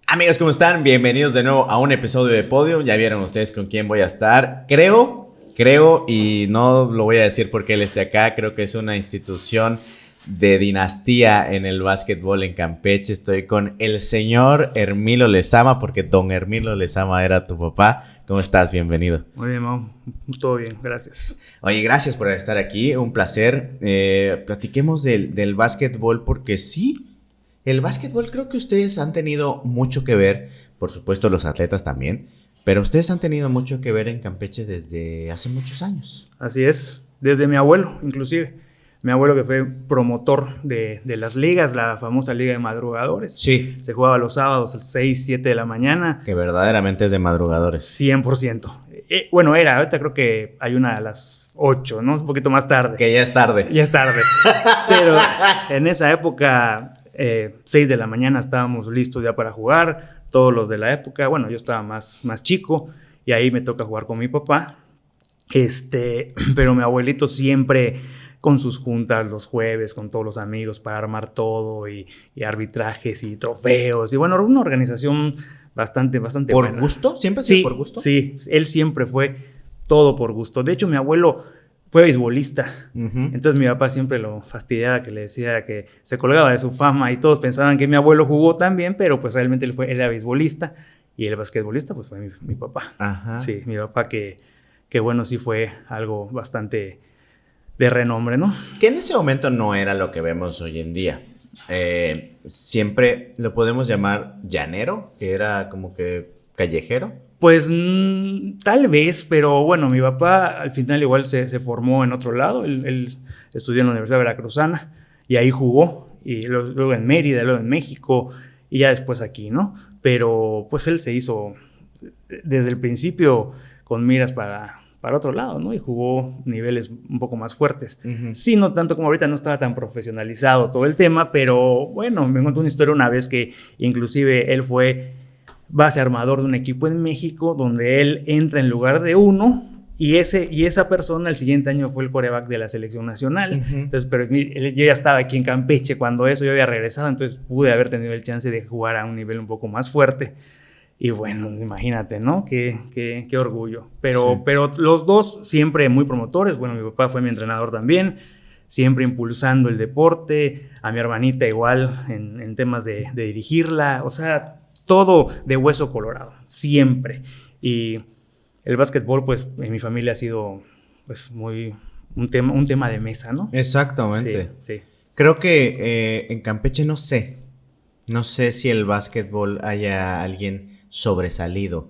Amigos, ¿cómo están? Bienvenidos de nuevo a un episodio de Podio. Ya vieron ustedes con quién voy a estar. Creo, y no lo voy a decir porque él esté acá, creo que es una institución de dinastía en el básquetbol en Campeche. Estoy con el señor Hermilo Lezama, porque don Hermilo Lezama era tu papá. ¿Cómo estás? Bienvenido. Muy bien, Mau. Todo bien, gracias. Oye, gracias por estar aquí, un placer. Platiquemos del básquetbol porque sí. El básquetbol creo que ustedes han tenido mucho que ver, por supuesto los atletas también, pero ustedes han tenido mucho que ver en Campeche desde hace muchos años. Así es, desde mi abuelo, inclusive. Mi abuelo que fue promotor de las ligas, la famosa Liga de Madrugadores. Sí. Se jugaba los sábados a las 6, 7 de la mañana. Que verdaderamente es de madrugadores. 100%. Bueno, ahorita creo que hay una a las 8, ¿no? Un poquito más tarde. Que ya es tarde. Ya es tarde. Pero en esa época, 6 de la mañana estábamos listos ya para jugar. Todos los de la época, bueno, yo estaba más chico y ahí me toca jugar con mi papá. Pero mi abuelito siempre con sus juntas los jueves, con todos los amigos para armar todo y arbitrajes y trofeos. Y bueno, una organización bastante ¿Por buena. gusto? ¿Siempre ha sido por gusto? Sí, él siempre fue todo por gusto. De hecho, mi abuelo fue beisbolista. Uh-huh. Entonces mi papá siempre lo fastidiaba, que le decía que se colgaba de su fama y todos pensaban que mi abuelo jugó también, pero pues realmente él era beisbolista y el basquetbolista pues fue mi papá. Ajá. Sí, mi papá que bueno, sí fue algo bastante de renombre, ¿no? Que en ese momento no era lo que vemos hoy en día. Siempre lo podemos llamar llanero, que era como que callejero. Pues tal vez, pero bueno, mi papá al final igual se formó en otro lado. Él estudió en la Universidad Veracruzana y ahí jugó. Y luego en Mérida, luego en México y ya después aquí, ¿no? Pero pues él se hizo desde el principio con miras para otro lado, ¿no? Y jugó niveles un poco más fuertes. Uh-huh. Sí, no tanto como ahorita, no estaba tan profesionalizado todo el tema, pero bueno, me contó una historia una vez que inclusive él fue base armador de un equipo en México donde él entra en lugar de uno y esa persona el siguiente año fue el quarterback de la selección nacional. Uh-huh. Entonces, pero yo ya estaba aquí en Campeche cuando yo había regresado, entonces pude haber tenido el chance de jugar a un nivel un poco más fuerte. Y bueno, imagínate, ¿no? Qué orgullo. Pero los dos siempre muy promotores. Bueno, mi papá fue mi entrenador también, siempre impulsando el deporte. A mi hermanita igual en temas de dirigirla. O sea, todo de hueso colorado, siempre. Y el básquetbol, pues, en mi familia ha sido pues un tema de mesa, ¿no? Exactamente. Sí. Creo que en Campeche no sé si el básquetbol haya alguien sobresalido,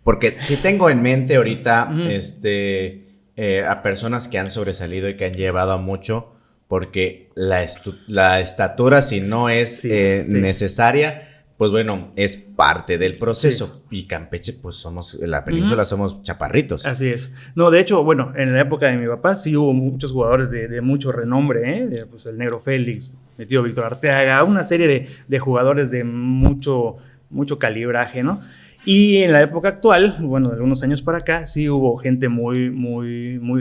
porque sí tengo en mente ahorita uh-huh. A personas que han sobresalido y que han llevado a mucho, porque la estatura, si no es necesaria, pues bueno, es parte del proceso. Sí. Y Campeche, pues somos, en la península uh-huh. somos chaparritos. Así es. No, de hecho, bueno, en la época de mi papá sí hubo muchos jugadores de mucho renombre, pues el Negro Félix, mi tío Víctor Arteaga, una serie de jugadores de mucho calibraje, ¿no? Y en la época actual, bueno, de algunos años para acá, sí hubo gente muy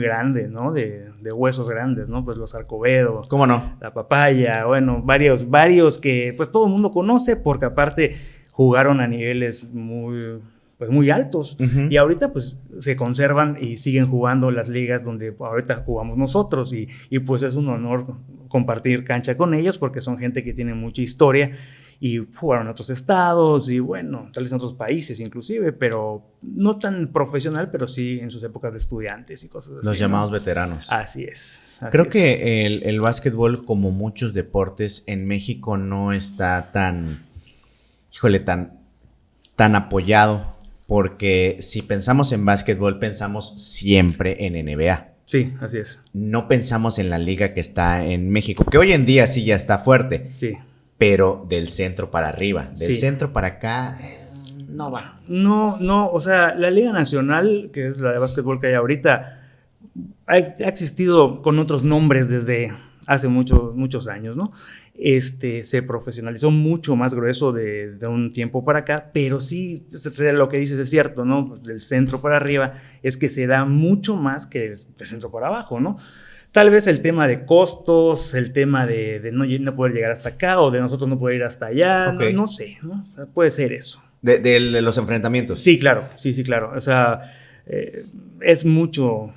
grande, ¿no? De huesos grandes, ¿no? Pues los Arcobedo. ¿Cómo no? La Papaya, bueno, varios que pues todo el mundo conoce porque aparte jugaron a niveles muy altos. Uh-huh. Y ahorita pues se conservan y siguen jugando las ligas donde ahorita jugamos nosotros y pues es un honor compartir cancha con ellos porque son gente que tiene mucha historia y jugaron en otros estados y bueno, tal vez en otros países inclusive, pero no tan profesional, pero sí en sus épocas de estudiantes y cosas así. Los llamados veteranos. Así es. Creo que el básquetbol, como muchos deportes en México, no está tan apoyado, porque si pensamos en básquetbol, pensamos siempre en NBA. Sí, así es. No pensamos en la liga que está en México, que hoy en día sí ya está fuerte. Sí. Pero del centro para arriba, del centro para acá, no va. No, o sea, la Liga Nacional, que es la de básquetbol que hay ahorita, ha existido con otros nombres desde hace muchos años, ¿no? Se profesionalizó mucho más grueso de un tiempo para acá, pero sí, lo que dices es cierto, ¿no? Del centro para arriba es que se da mucho más que del centro para abajo, ¿no? Tal vez el tema de costos, el tema de no poder llegar hasta acá o de nosotros no poder ir hasta allá, Ok. no sé, ¿no? O sea, puede ser eso. De los enfrentamientos. Sí, claro, sí, claro. O sea, es mucho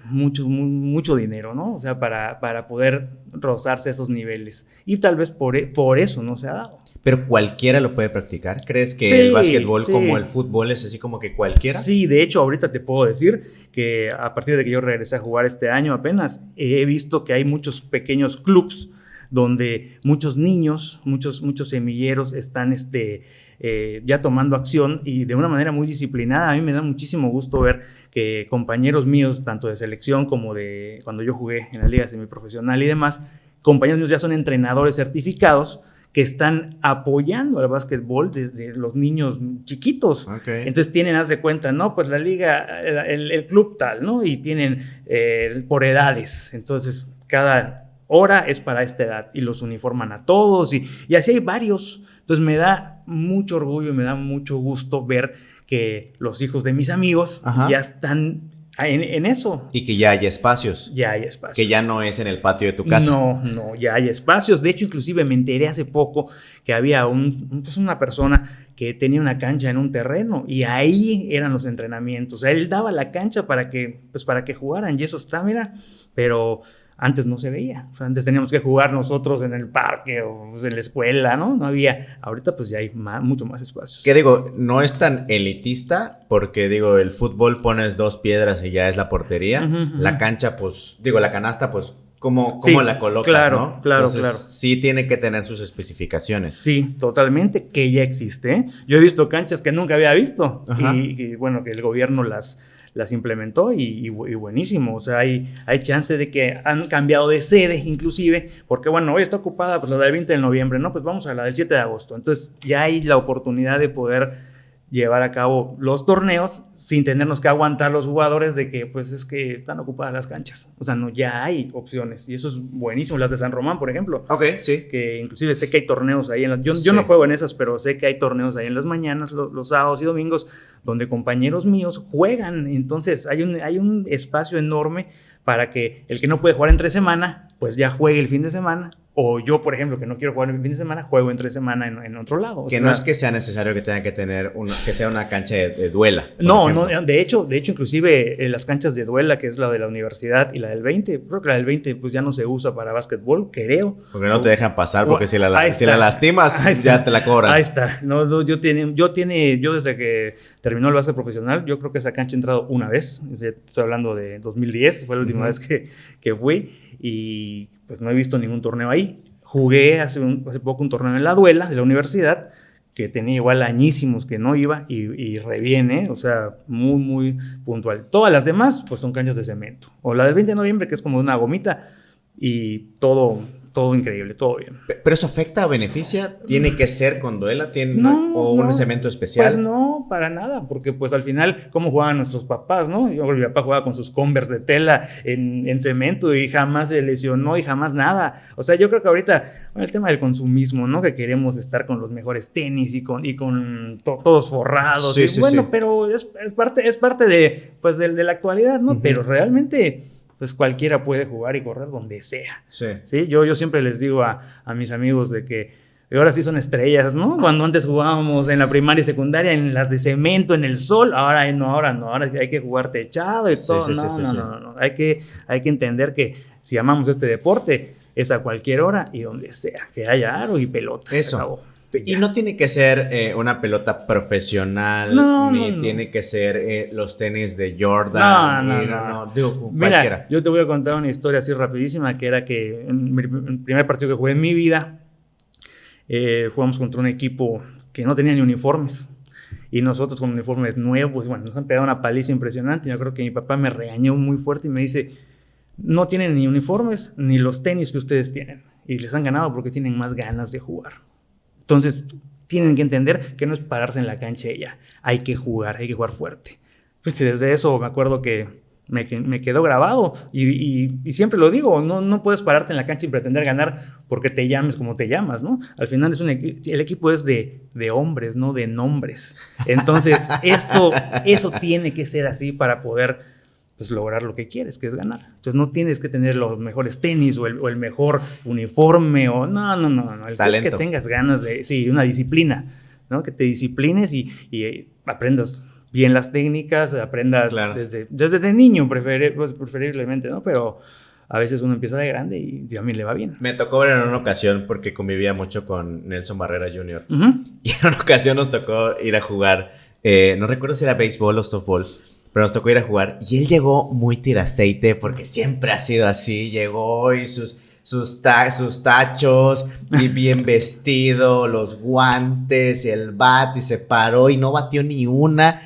dinero, ¿no? O sea, para poder rozarse esos niveles. Y tal vez por eso no se ha dado. Pero cualquiera lo puede practicar. ¿Crees que Sí, el básquetbol sí. como el fútbol es así como que cualquiera? Sí, de hecho, ahorita te puedo decir que a partir de que yo regresé a jugar este año apenas, he visto que hay muchos pequeños clubs donde muchos niños, muchos semilleros están ya tomando acción y de una manera muy disciplinada. A mí me da muchísimo gusto ver que compañeros míos, tanto de selección como de cuando yo jugué en la liga semiprofesional y demás, compañeros míos ya son entrenadores certificados que están apoyando al básquetbol desde los niños chiquitos. Okay. Entonces haz de cuenta, ¿no? Pues la liga, el club tal, ¿no? Y tienen por edades. Entonces, cada hora es para esta edad y los uniforman a todos y así hay varios. Entonces me da mucho orgullo y me da mucho gusto ver que los hijos de mis amigos ya están en eso. Y que ya hay espacios. Ya hay espacios. Que ya no es en el patio de tu casa. No, ya hay espacios. De hecho, inclusive me enteré hace poco que había una persona que tenía una cancha en un terreno y ahí eran los entrenamientos. O sea, él daba la cancha para que jugaran y eso está, mira, pero antes no se veía. O sea, antes teníamos que jugar nosotros en el parque o en la escuela, ¿no? No había. Ahorita pues ya hay mucho más espacios. Que digo, no es tan elitista porque digo, el fútbol pones 2 piedras y ya es la portería. La cancha, pues, digo, la canasta, pues, ¿cómo la colocas, claro, no? Claro, Entonces, claro. Sí tiene que tener sus especificaciones. Sí, totalmente, que ya existe, ¿eh? Yo he visto canchas que nunca había visto y bueno, que el gobierno las implementó y buenísimo. O sea, hay chance de que han cambiado de sede inclusive, porque bueno, hoy está ocupada pues la del 20 de noviembre, ¿no? Pues vamos a la del 7 de agosto. Entonces ya hay la oportunidad de poder llevar a cabo los torneos sin tenernos que aguantar los jugadores de que pues es que están ocupadas las canchas. O sea, no, ya hay opciones y eso es buenísimo. Las de San Román, por ejemplo. Ok, sí. Que inclusive sé que hay torneos ahí. Yo no juego en esas, pero sé que hay torneos ahí en las mañanas, los sábados y domingos, donde compañeros míos juegan. Entonces hay un espacio enorme para que el que no puede jugar entre semana, pues ya juegue el fin de semana. O yo, por ejemplo, que no quiero jugar el fin de semana, juego entre semana en otro lado. Que no es que sea necesario que tenga que tener que sea una cancha de duela. No, de hecho, inclusive las canchas de duela, que es la de la universidad y la del 20, creo que la del 20 pues ya no se usa para básquetbol, creo. Porque no te dejan pasar, porque si la lastimas, ya te la cobran. Ahí está. No, yo desde que terminó el básquet profesional, yo creo que esa cancha he entrado una vez. Estoy hablando de 2010, fue la última vez que fui. Y pues no he visto ningún torneo ahí. Jugué hace poco un torneo en la duela de la universidad, que tenía igual añísimos que no iba y reviene, o sea, muy, muy puntual. Todas las demás, pues son canchas de cemento. O la del 20 de noviembre, que es como una gomita, y todo increíble, todo bien. ¿Pero eso afecta o beneficia? ¿Tiene que ser con duela? ¿Un cemento especial? Pues no, para nada, porque pues al final, ¿cómo jugaban nuestros papás, no? Mi papá jugaba con sus Converse de tela en cemento y jamás se lesionó y jamás nada. O sea, yo creo que ahorita, el tema del consumismo, ¿no? Que queremos estar con los mejores tenis y con todos forrados. Sí, bueno, sí. Pero es parte de la actualidad, ¿no? Pero realmente pues cualquiera puede jugar y correr donde sea. Sí. Yo siempre les digo a mis amigos de que ahora sí son estrellas, ¿no? Cuando antes jugábamos en la primaria y secundaria en las de cemento, en el sol, ahora no, ahora sí hay que jugar techado y todo. No. Hay que entender que si amamos este deporte, es a cualquier hora y donde sea, que haya aro y pelota. Eso. Y no tiene que ser una pelota profesional, ni tiene que ser los tenis de Jordan. No. Digo, mira, cualquiera. yo te voy a contar una historia así rapidísima, que era que en el primer partido que jugué en mi vida, jugamos contra un equipo que no tenía ni uniformes. Y nosotros con uniformes nuevos, bueno, nos han pegado una paliza impresionante. Yo creo que mi papá me regañó muy fuerte y me dice, no tienen ni uniformes ni los tenis que ustedes tienen. Y les han ganado porque tienen más ganas de jugar. Entonces, tienen que entender que no es pararse en la cancha y ya. Hay que jugar fuerte. Pues desde eso me acuerdo que me quedó grabado y siempre lo digo, no puedes pararte en la cancha y pretender ganar porque te llames como te llamas, ¿no? Al final el equipo es de hombres, no de nombres. Entonces, eso tiene que ser así para poder pues lograr lo que quieres, que es ganar. Entonces no tienes que tener los mejores tenis o el mejor uniforme o no. El Talento. es que tengas ganas de, sí, una disciplina, ¿no? Que te disciplines y aprendas bien las técnicas, aprendas claro. desde niño preferiblemente, ¿no? Pero a veces uno empieza de grande y a mí le va bien. Me tocó ver en una ocasión porque convivía mucho con Nelson Barrera Jr. Uh-huh. Y en una ocasión nos tocó ir a jugar, no recuerdo si era béisbol o softball, pero nos tocó ir a jugar y él llegó muy tiraceite porque siempre ha sido así, llegó y sus tachos y bien vestido, los guantes y el bat y se paró y no batió ni una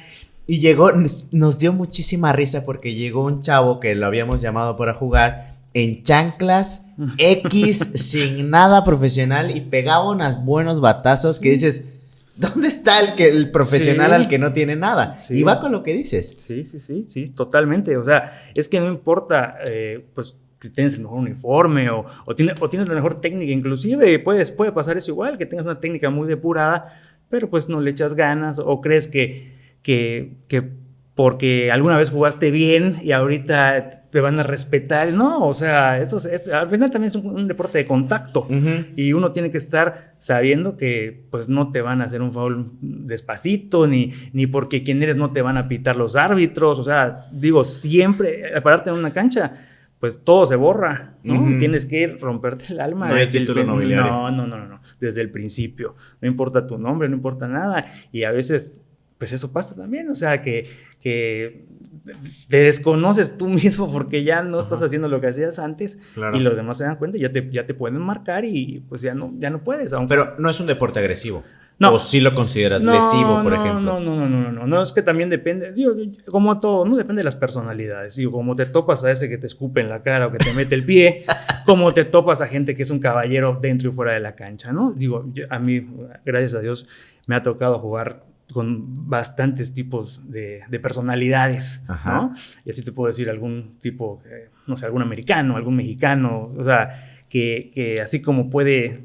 y llegó, nos dio muchísima risa porque llegó un chavo que lo habíamos llamado para jugar en chanclas X sin nada profesional y pegaba unos buenos batazos que dices, ¿dónde está el profesional sí. al que no tiene nada? Sí. Y va con lo que dices. Sí, totalmente. O sea, es que no importa, pues, si tienes el mejor uniforme o tienes la mejor técnica, inclusive puede pasar eso igual, que tengas una técnica muy depurada, pero pues no le echas ganas o crees que porque alguna vez jugaste bien y ahorita te van a respetar. No, o sea, al final también es un deporte de contacto. Uh-huh. Y uno tiene que estar sabiendo que pues no te van a hacer un foul despacito, ni porque quien eres no te van a pitar los árbitros. O sea, digo, siempre al pararte en una cancha, pues todo se borra, ¿no? Uh-huh. Tienes que romperte el alma. No hay título nobiliario. No. Desde el principio. No importa tu nombre, no importa nada. Y a veces pues eso pasa también, o sea, que te desconoces tú mismo porque ya no estás haciendo lo que hacías antes, claro. Y los demás se dan cuenta y ya te pueden marcar y pues ya no puedes. Pero no es un deporte agresivo. No. ¿O sí lo consideras lesivo, por ejemplo? No, es que también depende, digo, como todo, no depende de las personalidades. Digo, como te topas a ese que te escupe en la cara o que te mete el pie, como te topas a gente que es un caballero dentro y fuera de la cancha, ¿no? Digo, a mí, gracias a Dios, me ha tocado jugar con bastantes tipos de personalidades, ¿no? Y así te puedo decir algún tipo, no sé, algún americano, algún mexicano, o sea, que así como puede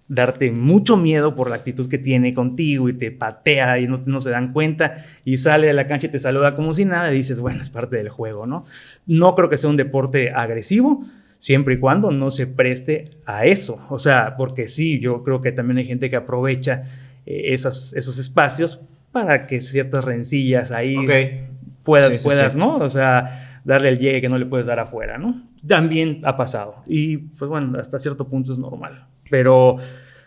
darte mucho miedo por la actitud que tiene contigo y te patea y no se dan cuenta y sale de la cancha y te saluda como si nada y dices, bueno, es parte del juego, ¿no? No creo que sea un deporte agresivo, siempre y cuando no se preste a eso, o sea, porque sí, yo creo que también hay gente que aprovecha esos espacios para que ciertas rencillas ahí puedas, sí. ¿no? O sea, darle el llegue que no le puedes dar afuera, ¿no? También ha pasado. Y, pues bueno, hasta cierto punto es normal. Pero,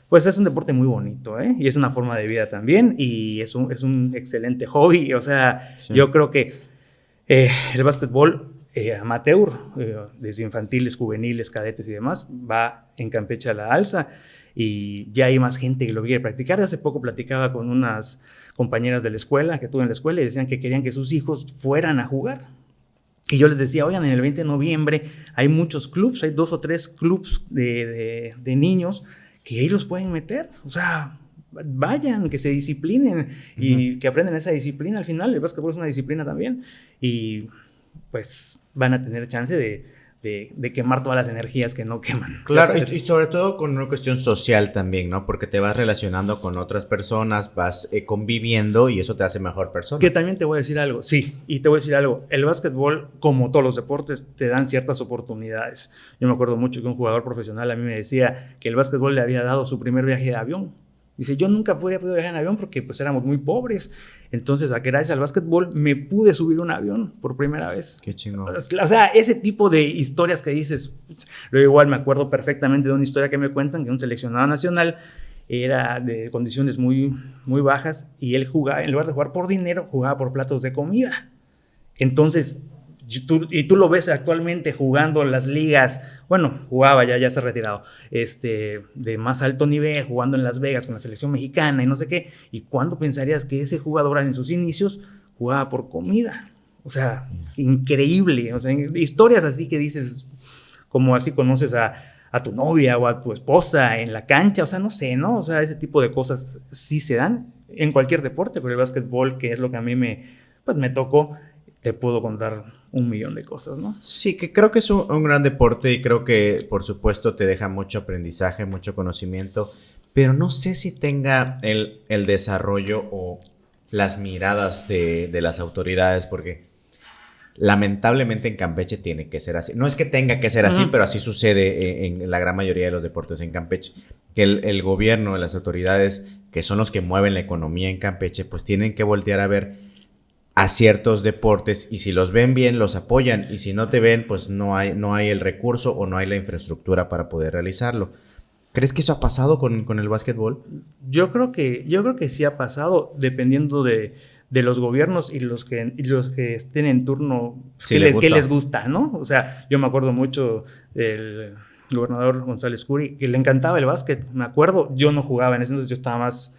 pues es un deporte muy bonito, ¿eh? Y es una forma de vida también. Y es un excelente hobby. O sea, sí. Yo creo que el básquetbol amateur, desde infantiles, juveniles, cadetes y demás, va en Campeche a la alza. Y ya hay más gente que lo quiere practicar. Hace poco platicaba con unas compañeras de la escuela, que tuve en la escuela, y decían que querían que sus hijos fueran a jugar. Y yo les decía, oigan, en el 20 de noviembre hay muchos clubs, hay 2 o 3 clubs de niños que ellos pueden meter. O sea, vayan, que se disciplinen y que aprendan esa disciplina. Al final, el básquetbol es una disciplina también. Y pues van a tener chance de quemar todas las energías que no queman. Claro, y sobre todo con una cuestión social también, ¿no? Porque te vas relacionando con otras personas, vas conviviendo y eso te hace mejor persona. Que también te voy a decir algo, sí, y te voy a decir algo, el básquetbol, como todos los deportes, te dan ciertas oportunidades. Yo me acuerdo mucho que un jugador profesional a mí me decía que el básquetbol le había dado su primer viaje de avión. Dice, yo nunca podía poder viajar en avión porque pues éramos muy pobres. Entonces, gracias al básquetbol, me pude subir un avión por primera vez. Qué chingón. O sea, ese tipo de historias que dices, luego igual me acuerdo perfectamente de una historia que me cuentan, que un seleccionado nacional era de condiciones muy, muy bajas y él jugaba, en lugar de jugar por dinero, jugaba por platos de comida. Entonces, tú lo ves actualmente jugando en las ligas, bueno, jugaba, ya se ha retirado, de más alto nivel, jugando en Las Vegas con la selección mexicana y no sé qué. ¿Y cuándo pensarías que ese jugador en sus inicios jugaba por comida? O sea, increíble. O sea, historias así que dices, como así conoces a tu novia o a tu esposa en la cancha, o sea, no sé, ¿no? O sea, ese tipo de cosas sí se dan en cualquier deporte, pero el básquetbol, que es lo que a mí me tocó, te puedo contar 1,000,000 de cosas, ¿no? Sí, que creo que es un gran deporte y creo que, por supuesto, te deja mucho aprendizaje, mucho conocimiento, pero no sé si tenga el desarrollo o las miradas de las autoridades, porque lamentablemente en Campeche tiene que ser así. No es que tenga que ser así, pero así sucede en la gran mayoría de los deportes en Campeche. Que el gobierno, las autoridades, que son los que mueven la economía en Campeche, pues tienen que voltear a ver a ciertos deportes y si los ven bien, los apoyan. Y si no te ven, pues no hay el recurso o no hay la infraestructura para poder realizarlo. ¿Crees que eso ha pasado con el básquetbol? Yo creo que sí ha pasado, dependiendo de los gobiernos y los que estén en turno, Sí, que les gusta, ¿no? O sea, yo me acuerdo mucho del gobernador González Curi, que le encantaba el básquet, me acuerdo. Yo no jugaba en ese entonces, yo estaba más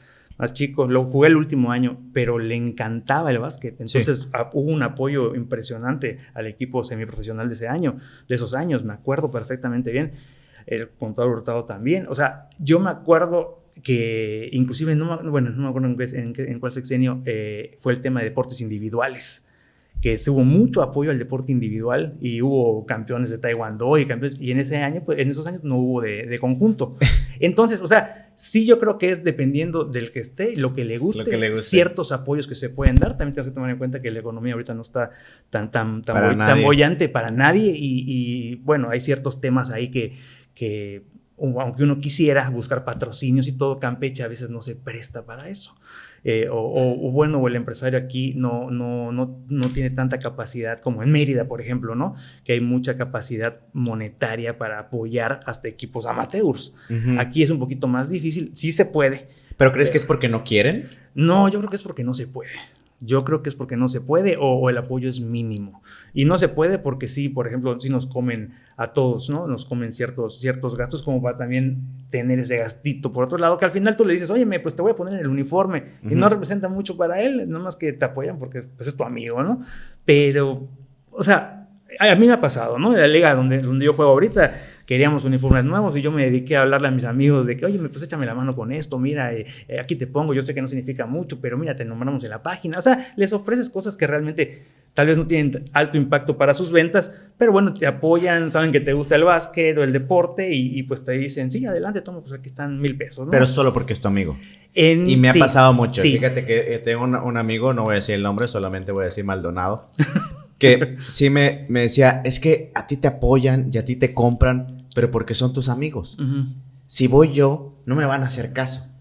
chico, lo jugué el último año, pero le encantaba el básquet. Entonces hubo un apoyo impresionante al equipo semiprofesional de ese año, de esos años, me acuerdo perfectamente bien. El contador Hurtado también. O sea, yo me acuerdo que inclusive, no me acuerdo en cuál sexenio fue el tema de deportes individuales, que se hubo mucho apoyo al deporte individual y hubo campeones de taekwondo y campeones, y en ese año, pues, en esos años no hubo de conjunto. Entonces, o sea, sí, yo creo que es dependiendo del que esté, lo que le guste, ciertos apoyos que se pueden dar. También tenemos que tomar en cuenta que la economía ahorita no está tan bollante para nadie y bueno, hay ciertos temas ahí que aunque uno quisiera buscar patrocinios y todo, Campeche a veces no se presta para eso. O el empresario aquí no tiene tanta capacidad como en Mérida, por ejemplo, ¿no? Que hay mucha capacidad monetaria para apoyar hasta equipos amateurs. Aquí es un poquito más difícil, sí se puede. ¿Pero crees que es porque no quieren? No, yo creo que es porque no se puede. Yo creo que es porque no se puede o el apoyo es mínimo. Y no se puede porque sí, por ejemplo, sí nos comen a todos, ¿no? Nos comen ciertos gastos como para también tener ese gastito. Por otro lado, que al final tú le dices, oye, pues te voy a poner en el uniforme. Y no representa mucho para él, nada más que te apoyan porque pues, es tu amigo, ¿no? Pero, o sea, a mí me ha pasado, ¿no? En la liga donde yo juego ahorita, queríamos uniformes nuevos y yo me dediqué a hablarle a mis amigos de que, oye, pues échame la mano con esto, mira, aquí te pongo, yo sé que no significa mucho, pero mira, te nombramos en la página. O sea, les ofreces cosas que realmente tal vez no tienen alto impacto para sus ventas, pero bueno, te apoyan, saben que te gusta el básquet o el deporte y pues te dicen, sí, adelante, toma, pues aquí están 1,000 pesos, ¿no? Pero solo porque es tu amigo. Y me ha pasado mucho. Sí. Fíjate que tengo un amigo, no voy a decir el nombre, solamente voy a decir Maldonado, que sí me decía, es que a ti te apoyan y a ti te compran, pero porque son tus amigos. Si voy yo, no me van a hacer caso.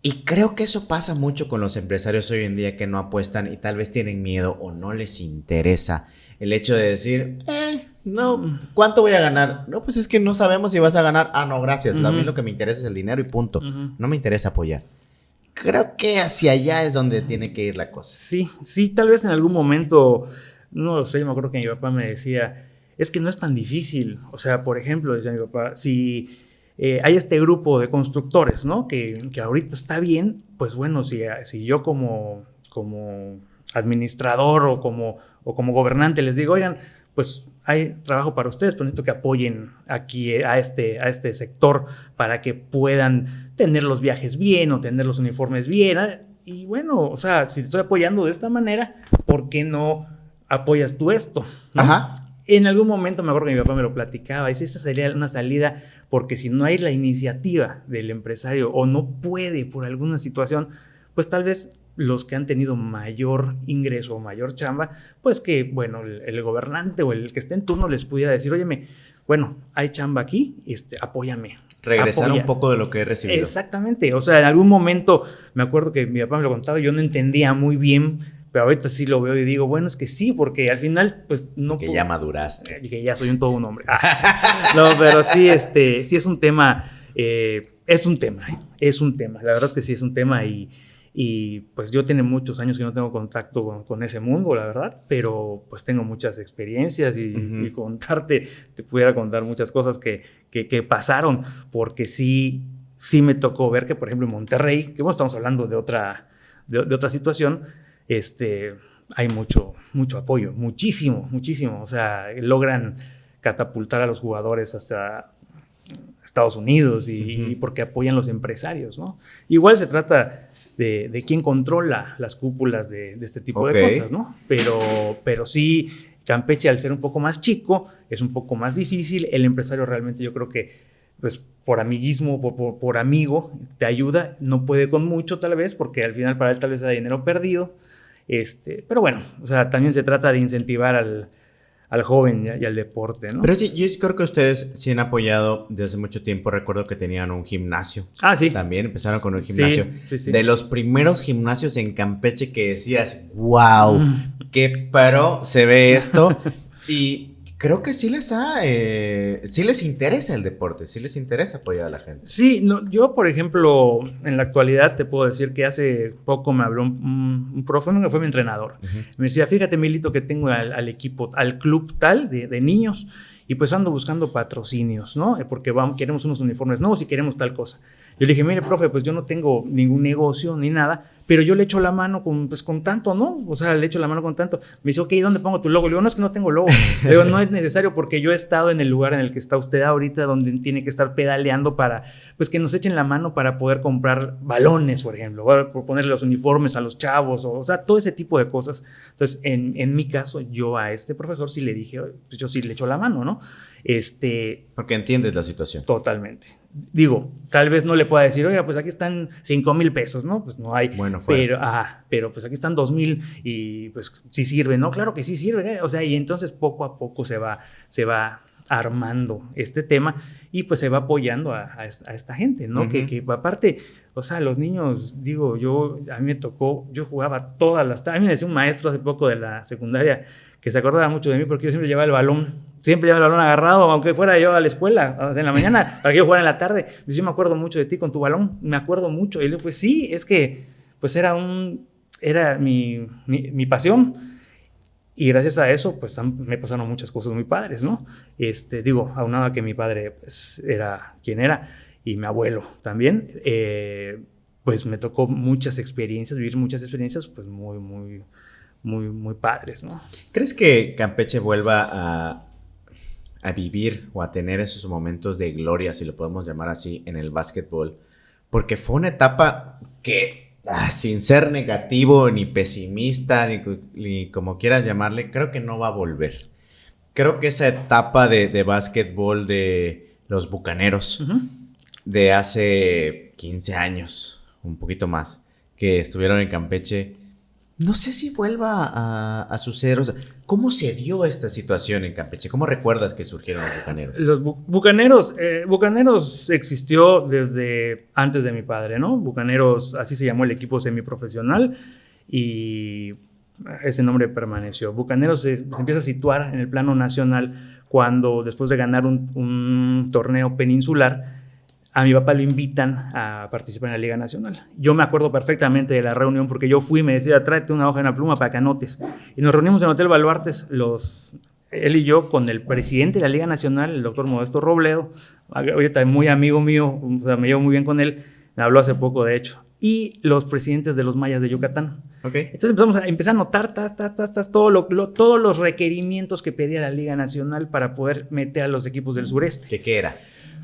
Y creo que eso pasa mucho con los empresarios hoy en día que no apuestan y tal vez tienen miedo o no les interesa el hecho de decir, no, ¿cuánto voy a ganar? No, pues es que no sabemos si vas a ganar. Ah, no, gracias. A mí lo que me interesa es el dinero y punto. No me interesa apoyar. Creo que hacia allá es donde tiene que ir la cosa. Sí, tal vez en algún momento, no lo sé, me acuerdo que mi papá me decía, es que no es tan difícil. O sea, por ejemplo, decía mi papá, si hay este grupo de constructores, ¿no? Que ahorita está bien, pues bueno, si yo como administrador o como gobernante les digo, oigan, pues hay trabajo para ustedes, pero necesito que apoyen aquí a este sector para que puedan tener los viajes bien o tener los uniformes bien. Y bueno, o sea, si te estoy apoyando de esta manera, ¿por qué no apoyas tú esto? ¿No? Ajá. En algún momento me acuerdo que mi papá me lo platicaba, y si esa sería una salida, porque si no hay la iniciativa del empresario o no puede por alguna situación, pues tal vez los que han tenido mayor ingreso o mayor chamba, pues que, bueno, el gobernante o el que esté en turno les pudiera decir, óyeme, bueno, hay chamba aquí, apóyame. Regresar un poco de lo que he recibido. Exactamente, o sea, en algún momento me acuerdo que mi papá me lo contaba, yo no entendía muy bien, pero ahorita sí lo veo y digo, bueno, es que sí, porque al final, pues no... Que ya maduraste. Que ya soy todo un hombre. No, pero sí, sí es un tema, es un tema. La verdad es que sí es un tema y pues yo tengo muchos años que no tengo contacto con ese mundo, la verdad, pero pues tengo muchas experiencias y te pudiera contar muchas cosas que pasaron, porque sí me tocó ver que, por ejemplo, en Monterrey, que bueno, estamos hablando de otra situación, hay mucho apoyo, muchísimo, o sea, logran catapultar a los jugadores hasta Estados Unidos y porque apoyan los empresarios, ¿no? Igual se trata de quién controla las cúpulas de este tipo de cosas, ¿no? Pero sí, Campeche, al ser un poco más chico, es un poco más difícil. El empresario realmente, yo creo que pues por amiguismo, por amigo, te ayuda, no puede con mucho tal vez, porque al final para él tal vez hay dinero perdido, Pero bueno, o sea, también se trata de incentivar al joven y al deporte, ¿no? Pero sí, yo creo que ustedes sí han apoyado desde hace mucho tiempo. Recuerdo que tenían un gimnasio. Sí. También empezaron con un gimnasio. Sí. De los primeros gimnasios en Campeche que decías, wow, qué pro se ve esto. Y creo que sí sí les interesa el deporte, sí les interesa apoyar a la gente. Sí, no, yo, por ejemplo, en la actualidad te puedo decir que hace poco me habló un profe, que fue mi entrenador. Me decía, fíjate, Milito, que tengo al equipo, al club tal de niños, y pues ando buscando patrocinios, ¿no? Porque queremos unos uniformes nuevos y queremos tal cosa. Yo le dije, mire, profe, pues yo no tengo ningún negocio ni nada, pero yo le echo la mano con tanto, ¿no? O sea, le echo la mano con tanto. Me dice, ok, ¿dónde pongo tu logo? Le digo, no, es que no tengo logo. Le digo, no es necesario porque yo he estado en el lugar en el que está usted ahorita, donde tiene que estar pedaleando para, pues que nos echen la mano para poder comprar balones, por ejemplo, por ponerle los uniformes a los chavos, o sea, todo ese tipo de cosas. Entonces, en mi caso, yo a este profesor sí le dije, pues yo sí le echo la mano, ¿no? Porque entiendes la situación. Totalmente. Digo, tal vez no le pueda decir, oiga, pues aquí están 5,000 pesos, ¿no? Pues no hay. Bueno, pero pues aquí están 2,000 y pues sí sirve, ¿no? Claro que sí sirve, ¿eh? O sea, y entonces poco a poco se va armando este tema y pues se va apoyando a esta gente, ¿no? Que aparte, o sea, los niños, digo, a mí me tocó, yo jugaba todas las tardes. A mí me decía un maestro hace poco de la secundaria que se acordaba mucho de mí porque yo siempre llevaba el balón agarrado, aunque fuera yo a la escuela, o sea, en la mañana, para que yo jugara en la tarde. Yo me acuerdo mucho de ti con tu balón, me acuerdo mucho. Y le digo, pues sí, es que pues era mi pasión. Y gracias a eso, pues me pasaron muchas cosas muy padres, ¿no? Digo, aunado a que mi padre pues, era quien era, y mi abuelo también, pues me tocó vivir muchas experiencias, pues muy padres, ¿no? ¿Crees que Campeche vuelva a vivir o a tener esos momentos de gloria, si lo podemos llamar así, en el básquetbol? Porque fue una etapa que, sin ser negativo, ni pesimista, ni como quieras llamarle, creo que no va a volver. Creo que esa etapa de básquetbol de los Bucaneros, de hace 15 años, un poquito más, que estuvieron en Campeche, no sé si vuelva a suceder. O sea, ¿cómo se dio esta situación en Campeche? ¿Cómo recuerdas que surgieron los Bucaneros? Los Bucaneros existió desde antes de mi padre, ¿no? Bucaneros, así se llamó el equipo semiprofesional y ese nombre permaneció. Bucaneros se empieza a situar en el plano nacional cuando, después de ganar un torneo peninsular, a mi papá lo invitan a participar en la Liga Nacional. Yo me acuerdo perfectamente de la reunión porque yo fui y me decía, tráete una hoja y una pluma para que anotes. Y nos reunimos en el Hotel Baluartes, él y yo, con el presidente de la Liga Nacional, el doctor Modesto Robledo, ahorita muy amigo mío, o sea, me llevo muy bien con él, me habló hace poco de hecho, y los presidentes de los mayas de Yucatán. Okay. Entonces empezar a anotar todos los requerimientos que pedía la Liga Nacional para poder meter a los equipos del sureste. ¿Qué era?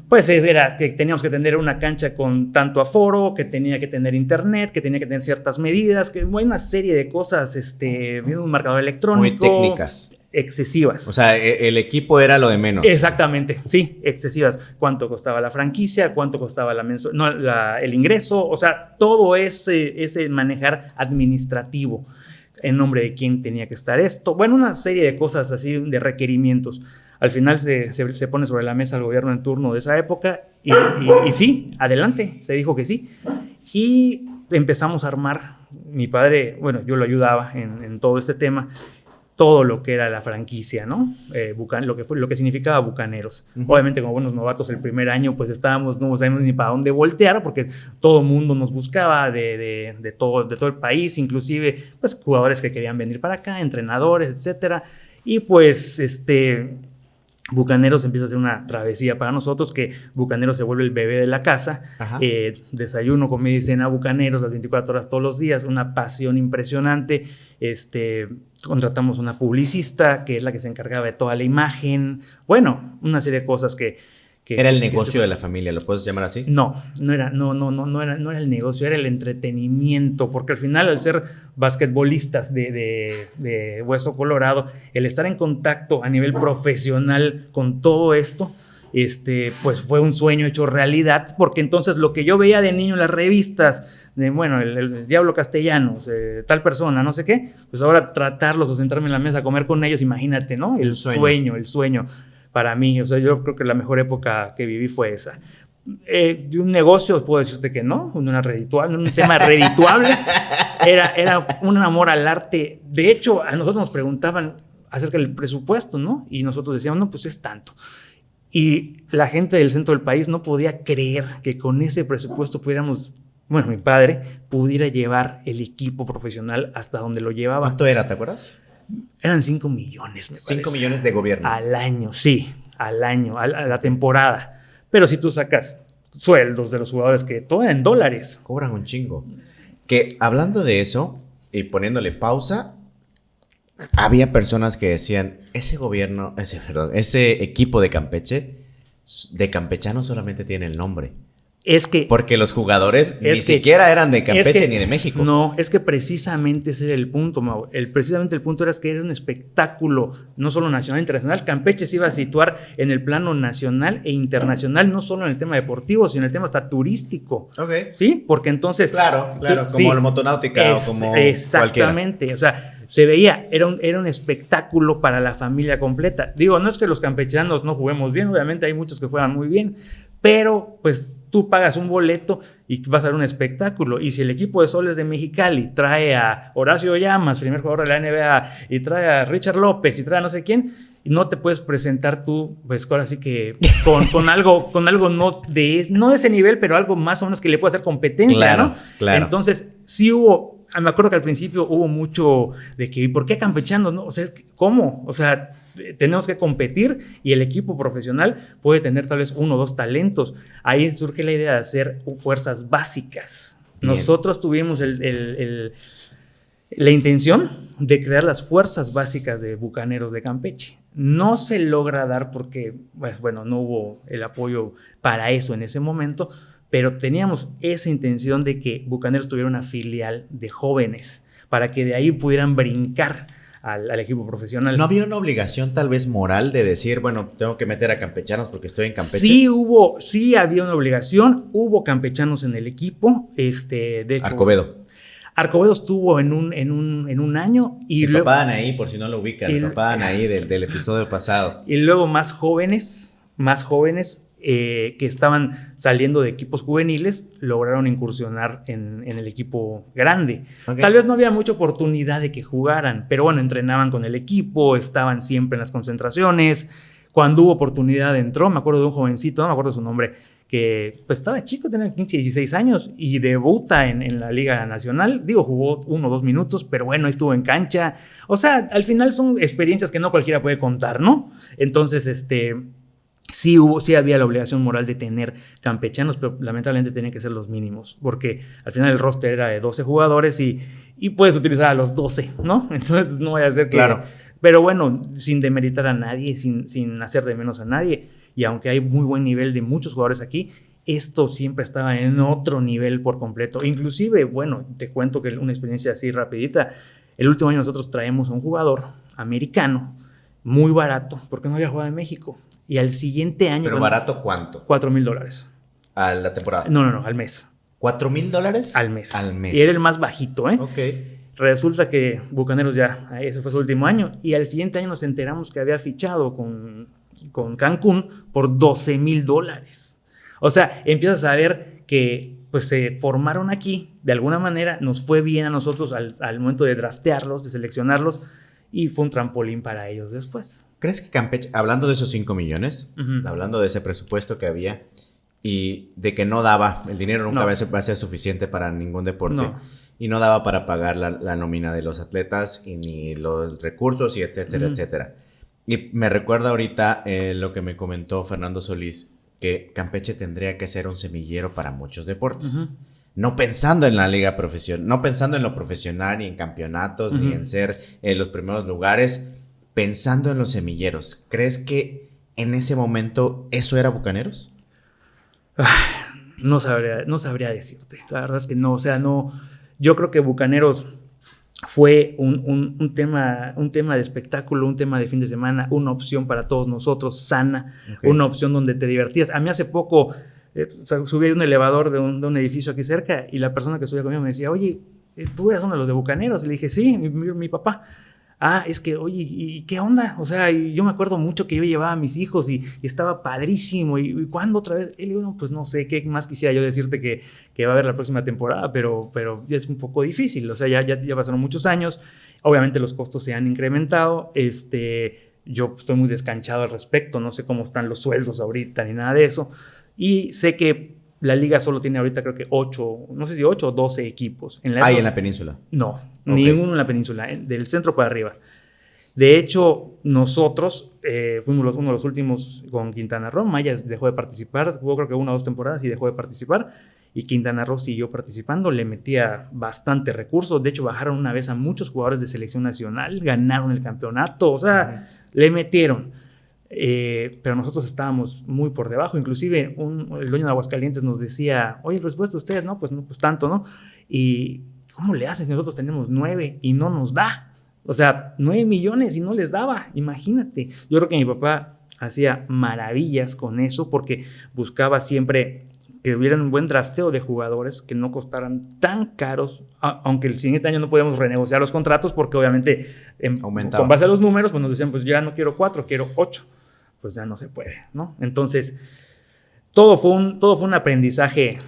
Pues era que teníamos que tener una cancha con tanto aforo, que tenía que tener internet, que tenía que tener ciertas medidas, que hay una serie de cosas, un marcador electrónico. Muy técnicas. Excesivas. O sea, el equipo era lo de menos. Exactamente, sí, excesivas. ¿Cuánto costaba la franquicia? ¿Cuánto costaba el ingreso? O sea, todo ese manejar administrativo en nombre de quién tenía que estar esto. Bueno, una serie de cosas así, de requerimientos. Al final se pone sobre la mesa el gobierno en turno de esa época y sí, adelante, se dijo que sí. Y empezamos a armar, mi padre, bueno, yo lo ayudaba en todo este tema, todo lo que era la franquicia, ¿no? Lo que significaba Bucaneros. Obviamente, como buenos novatos el primer año, pues no sabíamos ni para dónde voltear, porque todo el mundo nos buscaba de todo el país, inclusive pues jugadores que querían venir para acá, entrenadores, etcétera. Y pues Bucaneros empieza a ser una travesía para nosotros, que Bucaneros se vuelve el bebé de la casa. Desayuno, comida y cena Bucaneros las 24 horas todos los días, una pasión impresionante. Contratamos una publicista que es la que se encargaba de toda la imagen. Bueno, una serie de cosas que era el negocio de la familia, ¿lo puedes llamar así? No era el negocio, era el entretenimiento, porque al final, al ser basquetbolistas de Hueso Colorado, el estar en contacto a nivel profesional con todo esto, pues fue un sueño hecho realidad, porque entonces lo que yo veía de niño en las revistas de, bueno, el Diablo Castellanos, tal persona, no sé qué, pues ahora tratarlos o sentarme en la mesa a comer con ellos, imagínate, ¿no? El sueño para mí. O sea, yo creo que la mejor época que viví fue esa. De un negocio puedo decirte que no, un tema redituable, era un amor al arte. De hecho, a nosotros nos preguntaban acerca del presupuesto, ¿no? Y nosotros decíamos, no, pues es tanto. Y la gente del centro del país no podía creer que con ese presupuesto pudiéramos, bueno, mi padre pudiera llevar el equipo profesional hasta donde lo llevaba. ¿Cuánto era, te acuerdas? Eran 5 millones, me parece. 5 millones de gobierno. Al año, sí, al año, a la temporada. Pero si tú sacas sueldos de los jugadores que todo en dólares. Cobran un chingo. Que hablando de eso y poniéndole pausa, había personas que decían, ese equipo de Campeche, de campechano solamente tiene el nombre. Es que... Porque los jugadores ni siquiera eran de Campeche ni de México. No, es que precisamente ese era el punto, Mau. Precisamente el punto era que era un espectáculo, no solo nacional e internacional. Campeche se iba a situar en el plano nacional e internacional, no solo en el tema deportivo, sino en el tema hasta turístico. Ok. ¿Sí? Porque entonces... Claro, como la motonáutica o como exactamente, cualquiera. O sea, se veía, era un espectáculo para la familia completa. Digo, no es que los campechanos no juguemos bien, obviamente hay muchos que juegan muy bien, pero pues tú pagas un boleto y vas a ver un espectáculo. Y si el equipo de Soles de Mexicali trae a Horacio Llamas, primer jugador de la NBA, y trae a Richard López y trae a no sé quién, no te puedes presentar tú, pues ahora sí que con algo no de ese nivel, pero algo más o menos que le pueda hacer competencia, claro, ¿no? Claro. Entonces, sí hubo, me acuerdo que al principio hubo mucho de que, ¿por qué campechanos? No? O sea, ¿cómo? O sea, tenemos que competir y el equipo profesional puede tener tal vez 1 o 2 talentos. Ahí surge la idea de hacer fuerzas básicas. Bien. Nosotros tuvimos la intención de crear las fuerzas básicas de Bucaneros de Campeche. No se logra dar porque, pues, bueno, no hubo el apoyo para eso en ese momento, pero teníamos esa intención de que Bucaneros tuviera una filial de jóvenes para que de ahí pudieran brincar al equipo profesional. ¿No había una obligación tal vez moral de decir, bueno, tengo que meter a campechanos porque estoy en Campeche? Sí había una obligación, hubo campechanos en el equipo, de hecho, Arcobedo estuvo en un año. Y el papá Anaí, por si no lo ubican, el papá Anaí del episodio pasado. Y luego más jóvenes que estaban saliendo de equipos juveniles lograron incursionar en el equipo grande. Okay. Tal vez no había mucha oportunidad de que jugaran, pero bueno, entrenaban con el equipo, estaban siempre en las concentraciones. Cuando hubo oportunidad entró, me acuerdo de un jovencito, no me acuerdo su nombre, que pues estaba chico, tenía 15, 16 años y debuta en la Liga Nacional. Digo, jugó 1 o 2 minutos, pero bueno, estuvo en cancha. O sea, al final son experiencias que no cualquiera puede contar, ¿no? Entonces, sí había la obligación moral de tener campechanos, pero lamentablemente tenían que ser los mínimos, porque al final el roster era de 12 jugadores y puedes utilizar a los 12, ¿no? Entonces no voy a hacer que... Claro. Pero bueno, sin demeritar a nadie, sin hacer de menos a nadie, y aunque hay muy buen nivel de muchos jugadores aquí, esto siempre estaba en otro nivel por completo. Inclusive, bueno, te cuento que una experiencia así rapidita, el último año nosotros traemos a un jugador americano, muy barato, porque no había jugado en México. Y al siguiente año... ¿Pero barato cuánto? $4,000. ¿A la temporada? No, al mes. ¿$4,000? Al mes. Al mes. Y era el más bajito, ¿eh? Ok. Resulta que Bucaneros ya, ese fue su último año, y al siguiente año nos enteramos que había fichado con Cancún por $12,000. O sea, empiezas a ver que pues se formaron aquí, de alguna manera nos fue bien a nosotros al momento de draftearlos, de seleccionarlos, y fue un trampolín para ellos después. ¿Crees que Campeche, hablando de esos 5 millones, hablando de ese presupuesto que había y de que no daba, el dinero nunca va a ser suficiente para ningún deporte, y no daba para pagar la nómina de los atletas y ni los recursos y etcétera, etcétera? Y me recuerda ahorita lo que me comentó Fernando Solís, que Campeche tendría que ser un semillero para muchos deportes. No pensando en la liga profesional, no pensando en lo profesional, ni en campeonatos, ni en ser en los primeros lugares, pensando en los semilleros. ¿Crees que en ese momento eso era Bucaneros? No sabría decirte. La verdad es que no. O sea, no. Yo creo que Bucaneros fue un tema de espectáculo, un tema de fin de semana, una opción para todos nosotros, sana, una opción donde te divertías. A mí hace poco subí a un elevador de un edificio aquí cerca y la persona que subía conmigo me decía, oye, ¿tú eras uno de los de Bucaneros? Y le dije, sí, mi papá. Ah, es que, oye, ¿y qué onda? O sea, y yo me acuerdo mucho que yo llevaba a mis hijos y estaba padrísimo. ¿Y cuándo otra vez? Y le digo, no, pues no sé, ¿qué más quisiera yo decirte que va a haber la próxima temporada? Pero ya es un poco difícil. O sea, ya pasaron muchos años. Obviamente los costos se han incrementado. Yo estoy muy descanchado al respecto. No sé cómo están los sueldos ahorita ni nada de eso. Y sé que la liga solo tiene ahorita creo que 8, no sé si 8 o 12 equipos. ¿En la península? No, ninguno en la península, del centro para arriba. De hecho, nosotros fuimos uno de los últimos con Quintana Roo. Maya dejó de participar, jugó creo que 1 o 2 temporadas y dejó de participar. Y Quintana Roo siguió participando, le metía bastante recursos. De hecho, bajaron una vez a muchos jugadores de selección nacional, ganaron el campeonato, o sea, le metieron. Pero nosotros estábamos muy por debajo. Inclusive el dueño de Aguascalientes nos decía, oye, el presupuesto de ustedes, no, pues tanto, ¿no? Y ¿cómo le hacen? Nosotros tenemos 9 y no nos da. O sea, 9 millones y no les daba, imagínate. Yo creo que mi papá hacía maravillas con eso porque buscaba siempre que hubiera un buen drafteo de jugadores que no costaran tan caros, aunque el siguiente año no podíamos renegociar los contratos porque obviamente con base a los números pues nos decían, pues ya no quiero 4, quiero 8. Pues ya no se puede, ¿no? Entonces, todo fue un aprendizaje.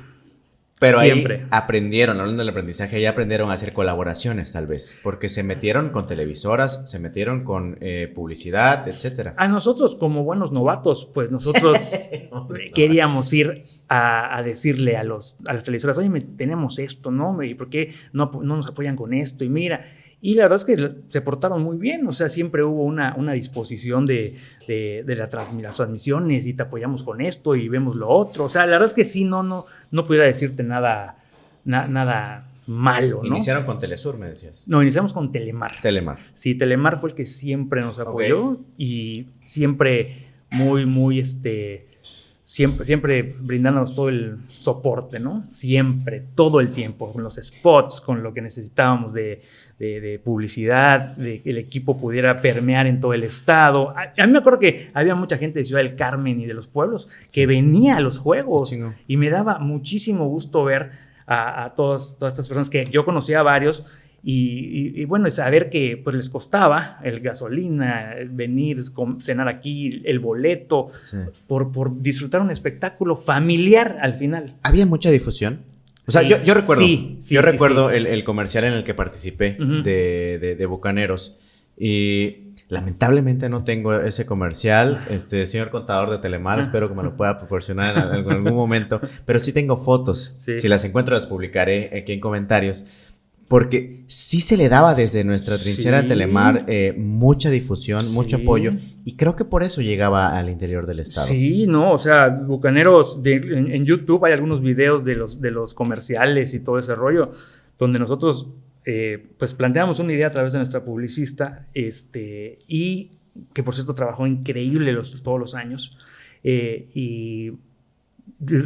Pero siempre. Ahí aprendieron, hablando del aprendizaje, ahí aprendieron a hacer colaboraciones tal vez, porque se metieron con televisoras, se metieron con publicidad, etcétera. A nosotros como buenos novatos, pues nosotros queríamos ir a decirle a las televisoras, oye, tenemos esto, ¿no? ¿Y por qué no nos apoyan con esto? Y mira... Y la verdad es que se portaron muy bien, o sea, siempre hubo una disposición de las transmisiones y te apoyamos con esto y vemos lo otro. O sea, la verdad es que sí, no pudiera decirte nada malo, ¿no? Iniciaron con Telesur, me decías. No, iniciamos con Telemar. Telemar. Sí, Telemar fue el que siempre nos apoyó y siempre siempre brindándonos todo el soporte, ¿no? Siempre, todo el tiempo, con los spots, con lo que necesitábamos de publicidad, de que el equipo pudiera permear en todo el estado. A mí me acuerdo que había mucha gente de Ciudad del Carmen y de los pueblos que venía a los juegos y me daba muchísimo gusto ver a todas estas personas que yo conocía a varios. Y bueno, saber que pues les costaba el gasolina, venir, cenar aquí, el boleto, por disfrutar un espectáculo familiar al final. ¿Había mucha difusión? O sea, yo recuerdo el comercial en el que participé de Bucaneros y lamentablemente no tengo ese comercial. Señor contador de Telemar, espero que me lo pueda proporcionar en algún momento, pero sí tengo fotos. Sí. Si las encuentro las publicaré aquí en comentarios. Porque sí se le daba desde nuestra trinchera de Telemar mucha difusión, mucho apoyo, y creo que por eso llegaba al interior del estado. Sí, no, o sea, Bucaneros, en YouTube hay algunos videos de los comerciales y todo ese rollo, donde nosotros pues planteamos una idea a través de nuestra publicista, y que por cierto trabajó increíble todos los años, y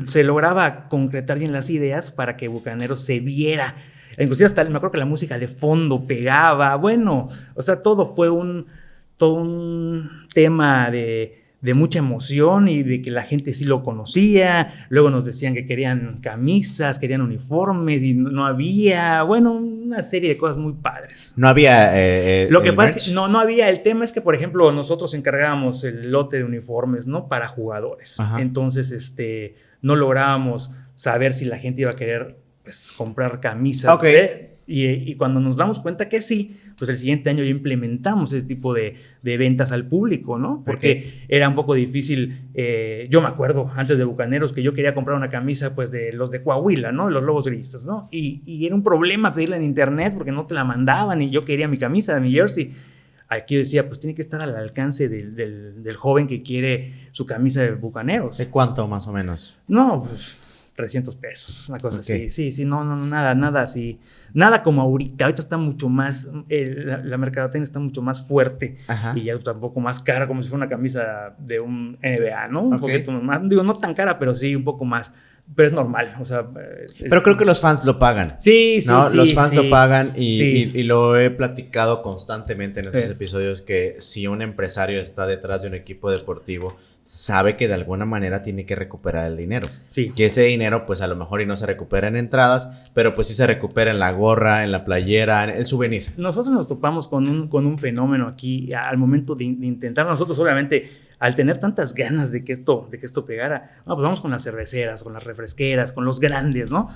se lograba concretar bien las ideas para que Bucaneros se viera. Inclusive hasta me acuerdo que la música de fondo pegaba. Bueno, o sea, todo fue un tema de mucha emoción y de que la gente sí lo conocía. Luego nos decían que querían camisas, querían uniformes y no había. Bueno, una serie de cosas muy padres. No había lo que pasa es que no había. El tema es que, por ejemplo, nosotros encargábamos el lote de uniformes, ¿no? Para jugadores. Ajá. Entonces, no lográbamos saber si la gente iba a querer comprar camisas. Y cuando nos damos cuenta que sí, pues el siguiente año ya implementamos ese tipo de ventas al público, ¿no? Porque era un poco difícil. Yo me acuerdo antes de Bucaneros que yo quería comprar una camisa pues de los de Coahuila, ¿no? Los Lobos Grises, ¿no? Y era un problema pedirla en internet porque no te la mandaban y yo quería mi camisa, mi jersey. Aquí yo decía, pues tiene que estar al alcance del joven que quiere su camisa de Bucaneros. ¿De cuánto más o menos? No, pues $300, una cosa así. Sí, no, nada así. Nada como ahorita. Ahorita está mucho más, la mercadotecnia está mucho más fuerte. Ajá. Y ya tampoco más cara, como si fuera una camisa de un NBA, ¿no? Un poquito más, digo, no tan cara, pero sí un poco más. Pero es normal, o sea... Pero creo que los fans lo pagan. Sí, ¿no? Los fans lo pagan y lo he platicado constantemente en estos episodios que si un empresario está detrás de un equipo deportivo, sabe que de alguna manera tiene que recuperar el dinero. Sí. Que ese dinero, pues a lo mejor y no se recupera en entradas, pero pues sí se recupera en la gorra, en la playera, en el souvenir. Nosotros nos topamos con un fenómeno aquí al momento de intentar. Nosotros, obviamente, al tener tantas ganas de que esto pegara, pues vamos con las cerveceras, con las refresqueras, con los grandes, ¿no?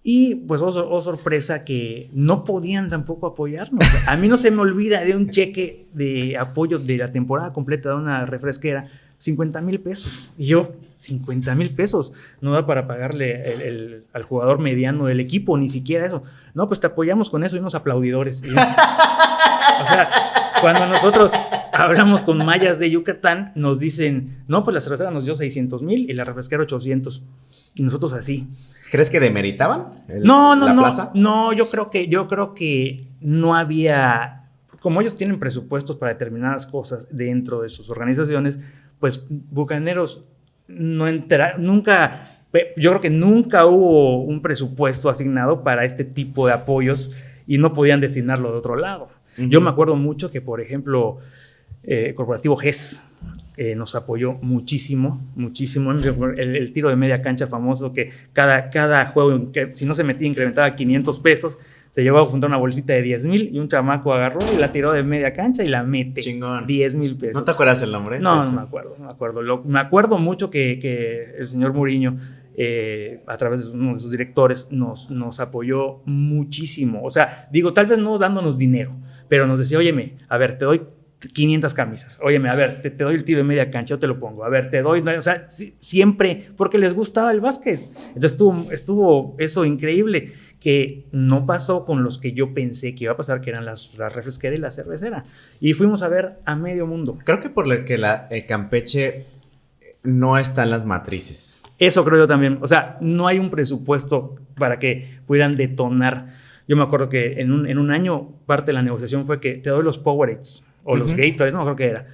Y pues, oh sorpresa, que no podían tampoco apoyarnos. A mí no se me olvida de un cheque de apoyo de la temporada completa de una refresquera, 50,000 pesos. Y yo, 50,000 pesos, no da para pagarle al jugador mediano del equipo, ni siquiera eso. No, pues te apoyamos con eso y unos aplaudidores. O sea, cuando nosotros hablamos con mayas de Yucatán, nos dicen, no, pues la cervecera nos dio 600,000 y la refresquera 800. Y nosotros así. ¿Crees que demeritaban la plaza? No, yo creo que no había, como ellos tienen presupuestos para determinadas cosas dentro de sus organizaciones, pues Bucaneros nunca, yo creo que nunca hubo un presupuesto asignado para este tipo de apoyos y no podían destinarlo de otro lado. Uh-huh. Yo me acuerdo mucho que, por ejemplo, Corporativo GES nos apoyó muchísimo. El tiro de media cancha famoso, que cada juego, que si no se metía, incrementaba 500 pesos. Se llevaba a juntar una bolsita de 10,000 y un chamaco agarró y la tiró de media cancha y la mete. Chingón. 10,000 pesos. ¿No te acuerdas el nombre? No me acuerdo. Me acuerdo mucho que el señor Muriño, a través de uno de sus directores, nos apoyó muchísimo. O sea, digo, tal vez no dándonos dinero, pero nos decía, óyeme, a ver, te doy 500 camisas. Óyeme, a ver, te doy el tiro de media cancha, yo te lo pongo. A ver, te doy... O sea, siempre, porque les gustaba el básquet. Entonces estuvo eso increíble, que no pasó con los que yo pensé que iba a pasar, que eran las refresqueras y la cervecera. Y fuimos a ver a medio mundo. Creo que por lo que el Campeche no está en las matrices. Eso creo yo también. O sea, no hay un presupuesto para que pudieran detonar. Yo me acuerdo que en un año parte de la negociación fue que te doy los Powerades o los Gatorades, no me acuerdo qué era,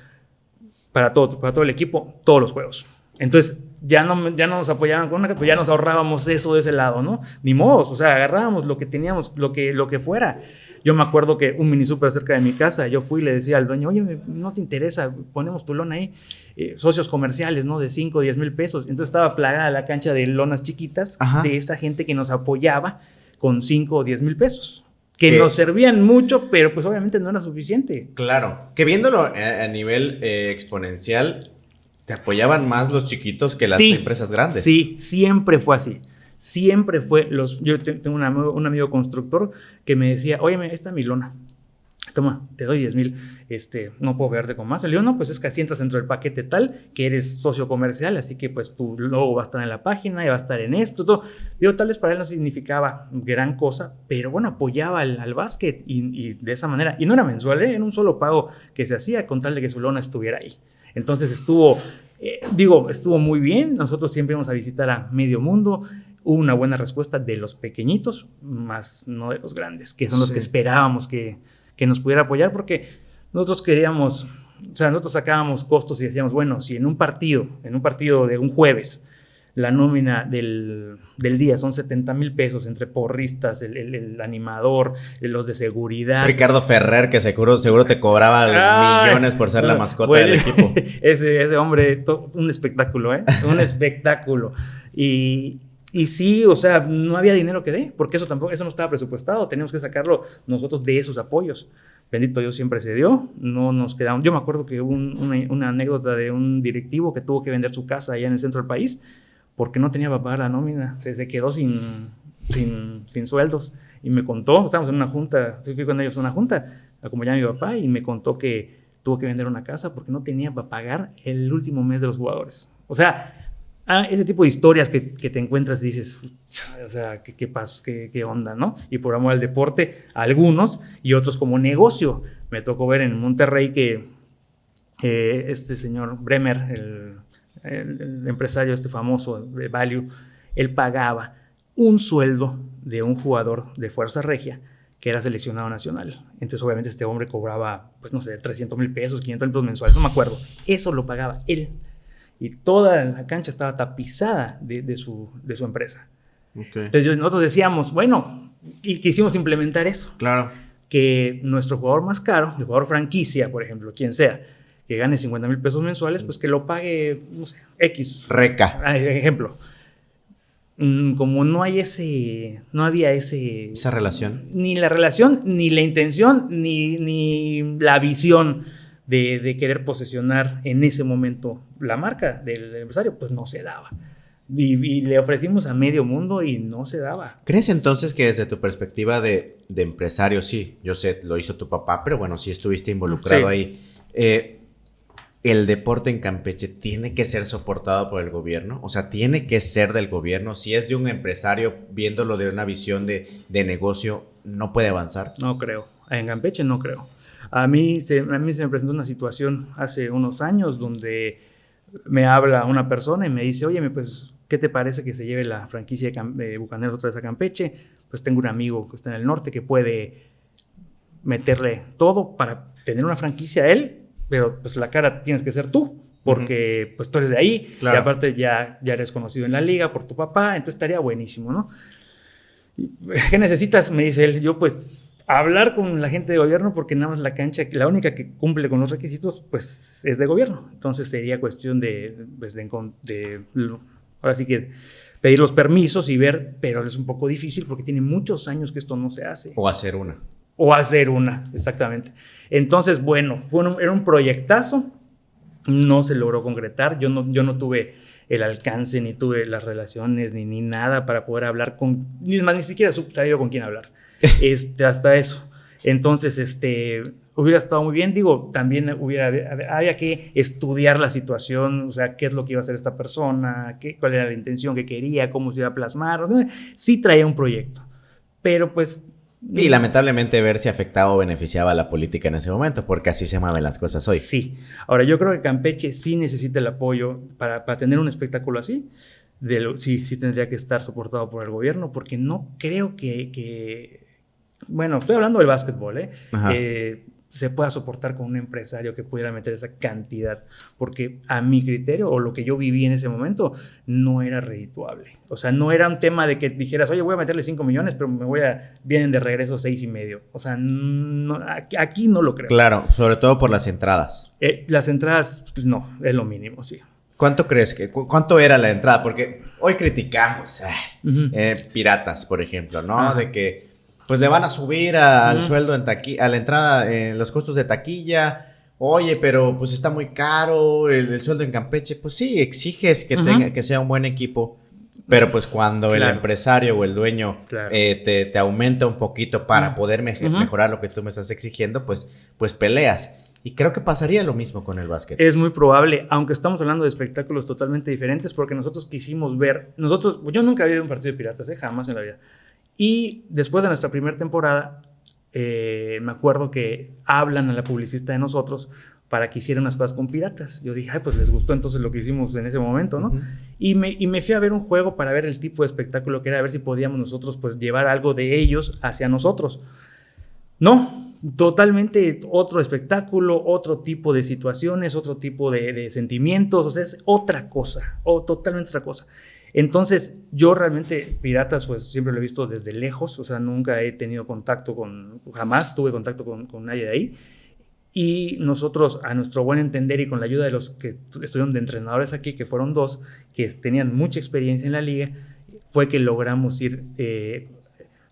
para todo el equipo, todos los juegos. Entonces ya no nos apoyaban con una, pues ya nos ahorrábamos eso de ese lado, ¿no? Ni modos, o sea, agarrábamos lo que teníamos, lo que fuera. Yo me acuerdo que un mini súper cerca de mi casa, yo fui y le decía al dueño, oye, ¿no te interesa? Ponemos tu lona ahí. Socios comerciales, ¿no? De 5 o 10 mil pesos. Entonces estaba plagada la cancha de lonas chiquitas. Ajá. De esta gente que nos apoyaba con 5 o 10 mil pesos. Que nos servían mucho, pero pues obviamente no era suficiente. Claro, que viéndolo a nivel exponencial, te apoyaban más los chiquitos que las empresas grandes. Sí, siempre fue así. Siempre fue yo tengo un amigo constructor que me decía, óyeme, esta es mi lona. Toma, te doy 10,000, no puedo verte con más. Le digo, no, pues es que así entras dentro del paquete tal, que eres socio comercial, así que pues tu logo va a estar en la página y va a estar en esto, todo. Digo, tal vez para él no significaba gran cosa, pero bueno, apoyaba al básquet y de esa manera. Y no era mensual, en un solo pago que se hacía con tal de que su lona estuviera ahí. Entonces estuvo muy bien. Nosotros siempre íbamos a visitar a medio mundo. Hubo una buena respuesta de los pequeñitos, más no de los grandes, que son los que esperábamos que nos pudiera apoyar, porque nosotros queríamos, o sea, nosotros sacábamos costos y decíamos, bueno, si en un partido de un jueves, la nómina del día son 70,000 pesos entre porristas, el animador, los de seguridad. Ricardo Ferrer, que seguro te cobraba millones por ser la mascota del equipo. Ese hombre, un espectáculo, un espectáculo. Y sí, o sea, no había dinero que dé, porque eso no estaba presupuestado, teníamos que sacarlo nosotros de esos apoyos. Bendito Dios, siempre se dio, no nos quedamos. Yo me acuerdo que hubo una anécdota de un directivo que tuvo que vender su casa allá en el centro del país porque no tenía para pagar la nómina, se quedó sin sueldos. Y me contó, estábamos en una junta, fui con ellos a una junta, acompañaba a mi papá y me contó que tuvo que vender una casa porque no tenía para pagar el último mes de los jugadores. O sea, ese tipo de historias que te encuentras y dices, o sea, ¿qué pasó? ¿Qué onda, no? Y por amor al deporte, algunos y otros como negocio. Me tocó ver en Monterrey que este señor Bremer, el empresario famoso de Value, él pagaba un sueldo de un jugador de Fuerza Regia que era seleccionado nacional. Entonces, obviamente, este hombre cobraba, pues no sé, 300,000 pesos, 500,000 pesos mensuales, no me acuerdo. Eso lo pagaba él. Y toda la cancha estaba tapizada de su empresa. Okay. Entonces nosotros decíamos, bueno, y quisimos implementar eso. Claro. Que nuestro jugador más caro, el jugador franquicia, por ejemplo, quien sea, que gane 50,000 pesos mensuales, pues que lo pague, no sé, X. Reca. Ejemplo. Como no había Esa relación. ni la relación, ni la intención, ni la visión de querer posesionar en ese momento la marca del empresario, pues no se daba. Y le ofrecimos a medio mundo y no se daba. ¿Crees entonces que desde tu perspectiva de empresario, sí, yo sé, lo hizo tu papá, pero bueno, sí estuviste involucrado ahí, el deporte en Campeche tiene que ser soportado por el gobierno? O sea, tiene que ser del gobierno. Si es de un empresario viéndolo de una visión de negocio, ¿no puede avanzar? No creo. En Campeche no creo. A mí se me presentó una situación hace unos años donde me habla una persona y me dice, oye, pues, ¿qué te parece que se lleve la franquicia de Bucaneros otra vez a Campeche? Pues tengo un amigo que está en el norte que puede meterle todo para tener una franquicia a él, pero pues la cara tienes que ser tú, porque pues tú eres de ahí, claro. Y aparte ya eres conocido en la liga por tu papá, entonces estaría buenísimo, ¿no? ¿Qué necesitas? Me dice él. Yo pues hablar con la gente de gobierno, porque nada más la cancha, la única que cumple con los requisitos, pues es de gobierno. Entonces sería cuestión ahora sí que pedir los permisos y ver, pero es un poco difícil porque tiene muchos años que esto no se hace. O hacer una, exactamente. Entonces, bueno, era un proyectazo, no se logró concretar. Yo no tuve el alcance, ni tuve las relaciones, ni nada para poder hablar ni siquiera sabía con quién hablar. Hasta eso. Entonces, hubiera estado muy bien. Digo, también había que estudiar la situación, o sea, qué es lo que iba a hacer esta persona, cuál era la intención que quería, cómo se iba a plasmar. Sí traía un proyecto, pero pues... Y lamentablemente ver si afectaba o beneficiaba a la política en ese momento, porque así se mueven las cosas hoy. Sí. Ahora, yo creo que Campeche sí necesita el apoyo para tener un espectáculo así. Sí tendría que estar soportado por el gobierno, porque no creo que bueno, estoy hablando del básquetbol, se pueda soportar con un empresario que pudiera meter esa cantidad, porque a mi criterio, o lo que yo viví en ese momento, no era redituable. O sea, no era un tema de que dijeras, oye, voy a meterle 5 millones, pero vienen de regreso 6.5. O sea, no, aquí no lo creo. Claro, sobre todo por las entradas. Las entradas, no, es lo mínimo, sí. ¿Cuánto era la entrada? Porque hoy criticamos Piratas, por ejemplo, ¿no? De que pues le van a subir al sueldo a la entrada, los costos de taquilla. Oye, pero pues está muy caro el sueldo en Campeche. Pues sí, exiges que sea un buen equipo. Pero pues cuando el empresario o el dueño te aumenta un poquito para poder mejorar lo que tú me estás exigiendo, pues peleas. Y creo que pasaría lo mismo con el básquet. Es muy probable, aunque estamos hablando de espectáculos totalmente diferentes, porque nosotros quisimos ver... Yo nunca había ido a un partido de Piratas, jamás en la vida. Y después de nuestra primera temporada, me acuerdo que hablan a la publicista de nosotros para que hiciera unas cosas con Piratas. Yo dije, pues les gustó entonces lo que hicimos en ese momento, ¿no? Y me fui a ver un juego para ver el tipo de espectáculo que era, a ver si podíamos nosotros pues llevar algo de ellos hacia nosotros. No, totalmente otro espectáculo, otro tipo de situaciones, otro tipo de sentimientos, o sea, es otra cosa, totalmente otra cosa. Entonces, yo realmente Piratas, pues siempre lo he visto desde lejos, o sea, nunca he tenido contacto jamás tuve contacto con nadie de ahí. Y nosotros, a nuestro buen entender y con la ayuda de los que estuvieron de entrenadores aquí, que fueron 2, que tenían mucha experiencia en la liga, fue que logramos ir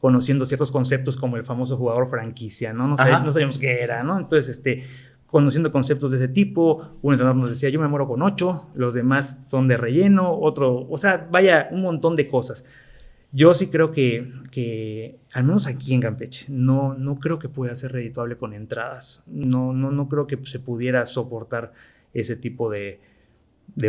conociendo ciertos conceptos como el famoso jugador franquicia, ¿no? No sabíamos qué era, ¿no? Entonces, conociendo conceptos de ese tipo, un entrenador nos decía, yo me muero con 8, los demás son de relleno, o sea, vaya, un montón de cosas. Yo sí creo que al menos aquí en Campeche, no creo que pueda ser redituable con entradas. No creo que se pudiera soportar ese tipo de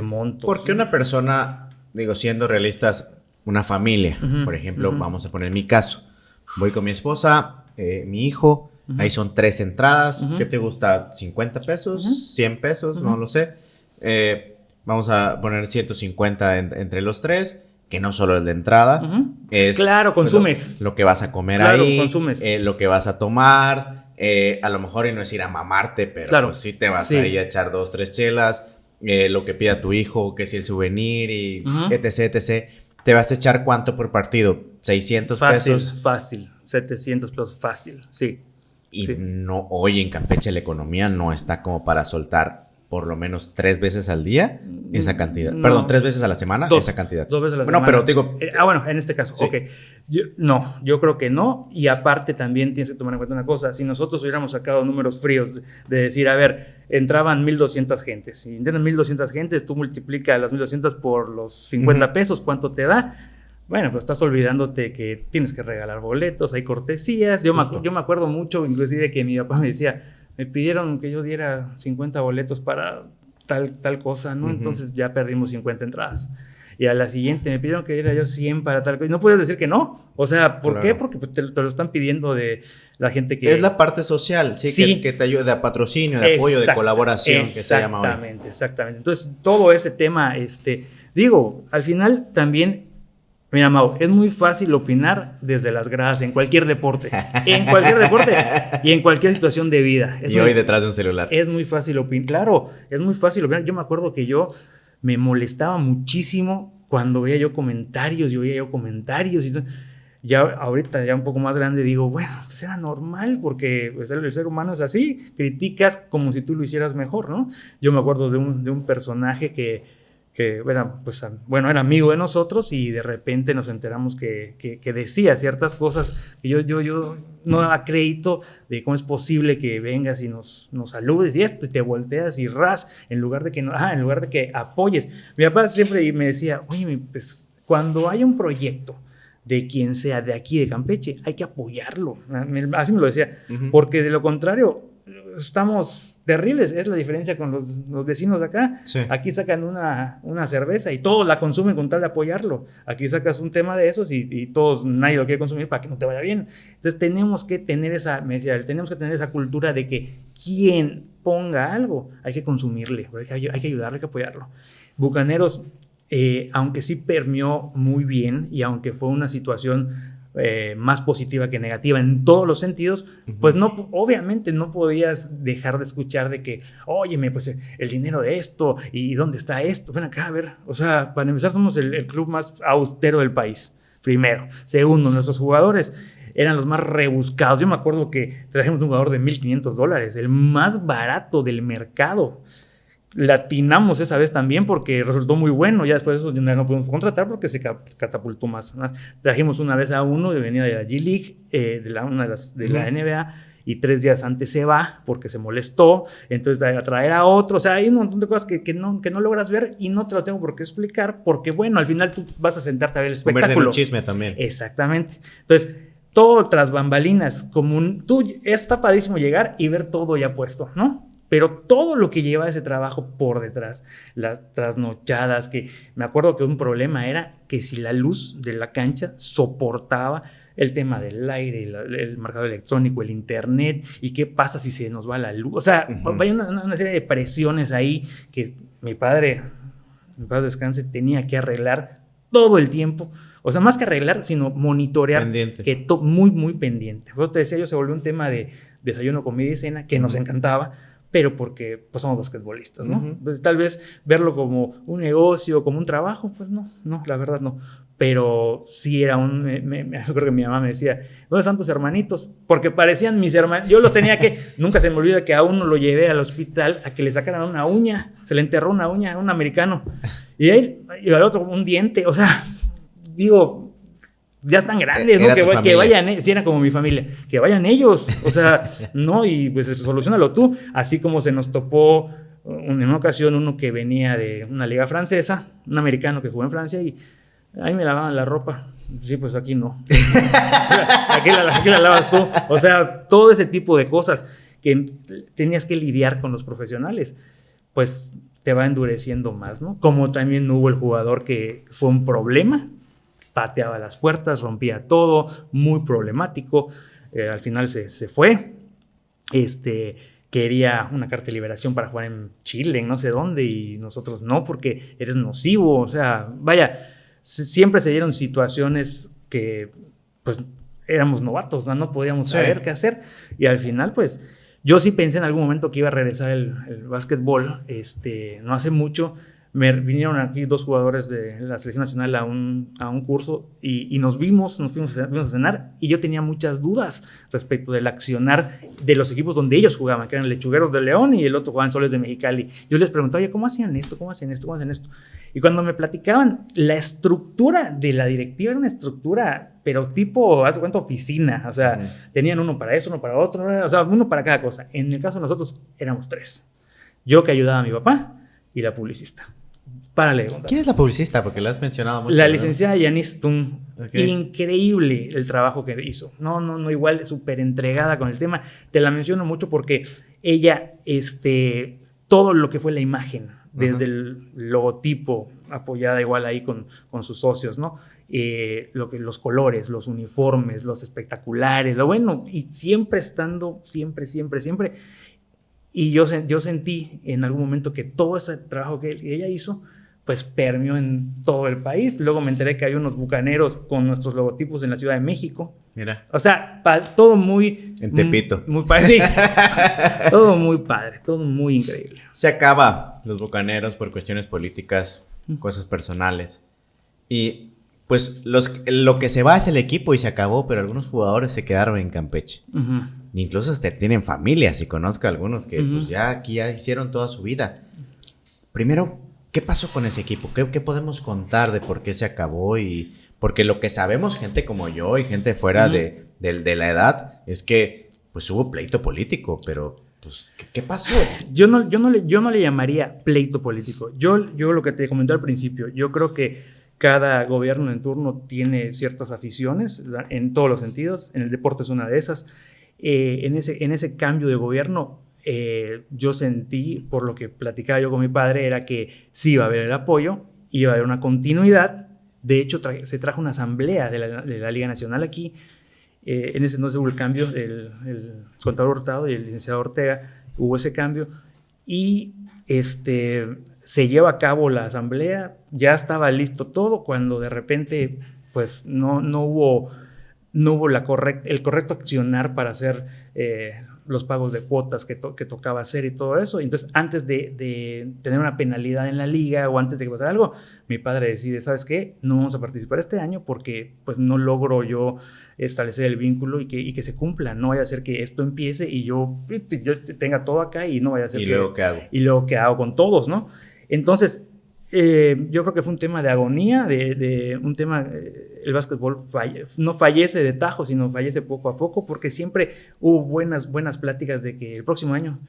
montos. Porque una persona, digo, siendo realistas, una familia, por ejemplo, vamos a poner mi caso. Voy con mi esposa, mi hijo, ahí son 3 entradas. ¿Qué te gusta? ¿50 pesos? ¿100 pesos? No lo sé. Vamos a poner 150 entre los 3. Que no solo es de entrada, es... Claro, consumes. Lo que vas a comer ahí, consumes. Lo que vas a tomar, a lo mejor y no es ir a mamarte, pero pues sí te vas ahí a echar 2, 3 chelas, lo que pida tu hijo, que si el souvenir y etc. ¿Te vas a echar cuánto por partido? ¿600 pesos? Fácil, 700 pesos fácil, sí. Y no, hoy en Campeche la economía no está como para soltar por lo menos 3 veces al día esa cantidad. No. Perdón, 3 veces a la semana esa cantidad. 2 veces a la semana. Bueno, pero digo... bueno, en este caso, sí. Ok. Yo creo que no. Y aparte también tienes que tomar en cuenta una cosa. Si nosotros hubiéramos sacado números fríos de decir, a ver, entraban 1,200 gentes. Si entran 1,200 gentes, tú multiplicas las 1,200 por los 50 pesos, ¿cuánto te da? Bueno, pues estás olvidándote que tienes que regalar boletos, hay cortesías. Yo me acuerdo mucho, inclusive, que mi papá me decía, me pidieron que yo diera 50 boletos para tal cosa, ¿no? Entonces ya perdimos 50 entradas. Y a la siguiente me pidieron que diera yo 100 para tal cosa. Y no puedes decir que no. O sea, ¿por qué? Porque pues, te lo están pidiendo de la gente que... Es la parte social, sí. Que te ayuda a patrocinio, de apoyo, de colaboración, que se llama hoy. Exactamente. Entonces, todo ese tema, digo, al final también... Mira, Mau, es muy fácil opinar desde las gradas en cualquier deporte. En cualquier deporte y en cualquier situación de vida. Y hoy detrás de un celular. Es muy fácil opinar. Claro, es muy fácil opinar. Yo me acuerdo que yo me molestaba muchísimo cuando veía yo comentarios. Y ya ahorita, ya un poco más grande, digo, bueno, pues era normal porque pues, el ser humano es así. Criticas como si tú lo hicieras mejor, ¿no? Yo me acuerdo de un personaje que era, pues, bueno, era amigo de nosotros y de repente nos enteramos que decía ciertas cosas que yo no daba crédito de cómo es posible que vengas y nos saludes y te volteas y en lugar de que apoyes. Mi papá siempre me decía, oye, pues cuando hay un proyecto de quien sea de aquí de Campeche, hay que apoyarlo. Así me lo decía, porque de lo contrario estamos... terribles, es la diferencia con los vecinos de acá. Sí. Aquí sacan una cerveza y todos la consumen con tal de apoyarlo. Aquí sacas un tema de esos y nadie lo quiere consumir para que no te vaya bien. Entonces tenemos que tener tenemos que tener esa cultura de que quien ponga algo, hay que consumirle, hay que ayudarle, hay que apoyarlo. Bucaneros, aunque sí permeó muy bien y aunque fue una situación más positiva que negativa en todos los sentidos, pues no, obviamente no podías dejar de escuchar de que, óyeme, pues el dinero de esto y dónde está esto, ven acá a ver, o sea, para empezar somos el club más austero del país, primero. Segundo, nuestros jugadores eran los más rebuscados. Yo me acuerdo que trajimos un jugador de $1,500, el más barato del mercado. Latinamos esa vez también porque resultó muy bueno. Ya después de eso ya no pudimos contratar porque se catapultó más. Trajimos una vez a uno que venía de la G-League, de la NBA, y 3 días antes se va porque se molestó. Entonces a traer a otro. O sea, hay un montón de cosas que no logras ver y no te lo tengo por qué explicar porque, bueno, al final tú vas a sentarte a ver el espectáculo. Convertir en un chisme también. Exactamente. Entonces, todo tras bambalinas. Está padrísimo llegar y ver todo ya puesto, ¿no? Pero todo lo que lleva ese trabajo por detrás, las trasnochadas, que me acuerdo que un problema era que si la luz de la cancha soportaba el tema del aire, el marcador electrónico, el internet, y qué pasa si se nos va la luz. O sea, hay una serie de presiones ahí que mi padre descanse, tenía que arreglar todo el tiempo. O sea, más que arreglar, sino monitorear. Pendiente. Muy, muy pendiente. Por eso te decía, se volvió un tema de desayuno, comida y cena, que nos encantaba, pero porque pues somos basquetbolistas, ¿no? Entonces, tal vez verlo como un negocio, como un trabajo, pues no, la verdad no. Pero sí era me acuerdo que mi mamá me decía, ¿dónde están tus hermanitos? Porque parecían mis hermanos. Yo los tenía nunca se me olvida que a uno lo llevé al hospital a que le sacaran una uña. Se le enterró una uña a un americano. Y al otro un diente. O sea, digo... ya están grandes, ¿no? Que vayan, si era como mi familia, que vayan ellos, o sea, ¿no? Y pues solucionalo tú, así como se nos topó en una ocasión uno que venía de una liga francesa, un americano que jugó en Francia y ahí me lavaban la ropa. Sí, pues aquí no. Aquí la lavas tú. O sea, todo ese tipo de cosas que tenías que lidiar con los profesionales, pues te va endureciendo más, ¿no? Como también hubo el jugador que fue un problema, pateaba las puertas, rompía todo, muy problemático. Al final se fue. Quería una carta de liberación para jugar en Chile, en no sé dónde, y nosotros no, porque eres nocivo. O sea, vaya, siempre se dieron situaciones que, pues, éramos novatos, no podíamos saber qué hacer. Y al final, pues, yo sí pensé en algún momento que iba a regresar el básquetbol. No hace mucho vinieron aquí 2 jugadores de la selección nacional a un curso y nos fuimos a cenar y yo tenía muchas dudas respecto del accionar de los equipos donde ellos jugaban, que eran Lechugueros de León y el otro jugaban Soles de Mexicali. Yo les preguntaba, oye, ¿cómo hacían esto? ¿Cómo hacían esto? ¿Cómo hacían esto? Y cuando me platicaban, la estructura de la directiva era una estructura, pero tipo, haz de cuenta, oficina. O sea, tenían uno para eso, uno para otro, o sea, uno para cada cosa. En el caso de nosotros éramos 3. Yo que ayudaba a mi papá y la publicista. Párale de contar. ¿Quién es la publicista? Porque la has mencionado mucho. La licenciada Yanis Tum. Okay. Increíble el trabajo que hizo. No, igual súper entregada con el tema. Te la menciono mucho porque ella, todo lo que fue la imagen, desde el logotipo, apoyada igual ahí con sus socios, ¿no? Los colores, los uniformes, los espectaculares, lo bueno, y siempre estando, siempre. Y yo sentí en algún momento que todo ese trabajo que ella hizo, pues permeó en todo el país. Luego me enteré que hay unos bucaneros con nuestros logotipos en la Ciudad de México. Mira. O sea, todo muy... En Tepito. Muy padre. Sí. Todo muy padre, todo muy increíble. Se acaba los bucaneros por cuestiones políticas, cosas personales. Y pues lo que se va es el equipo y se acabó, pero algunos jugadores se quedaron en Campeche. Incluso hasta tienen familias, y conozco a algunos que pues ya aquí ya hicieron toda su vida. Primero, ¿qué pasó con ese equipo? ¿Qué podemos contar de por qué se acabó? Y porque lo que sabemos, gente como yo y gente fuera de la edad, es que pues hubo pleito político, pero pues, ¿qué pasó? Yo no le llamaría pleito político. Yo lo que te comenté al principio, yo creo que cada gobierno en turno tiene ciertas aficiones, en todos los sentidos. En el deporte es una de esas. En ese cambio de gobierno, yo sentí, por lo que platicaba yo con mi padre, era que sí iba a haber el apoyo, iba a haber una continuidad. De hecho, se trajo una asamblea de la Liga Nacional aquí. En ese entonces hubo el cambio, el contador Hurtado y el licenciado Ortega, hubo ese cambio. Y se lleva a cabo la asamblea, ya estaba listo todo, cuando de repente pues no hubo el correcto accionar para hacer los pagos de cuotas que tocaba hacer y todo eso. Entonces, antes de tener una penalidad en la liga o antes de que pasara algo, mi padre decide, ¿sabes qué? No vamos a participar este año porque pues no logro yo establecer el vínculo y que se cumpla. No vaya a ser que esto empiece y yo tenga todo acá y no vaya a ser ¿Y luego qué hago? Y luego qué hago con todos, ¿no? Entonces, yo creo que fue un tema de agonía, de un tema, el básquetbol no fallece de tajo, sino fallece poco a poco, porque siempre hubo buenas pláticas de que el próximo año,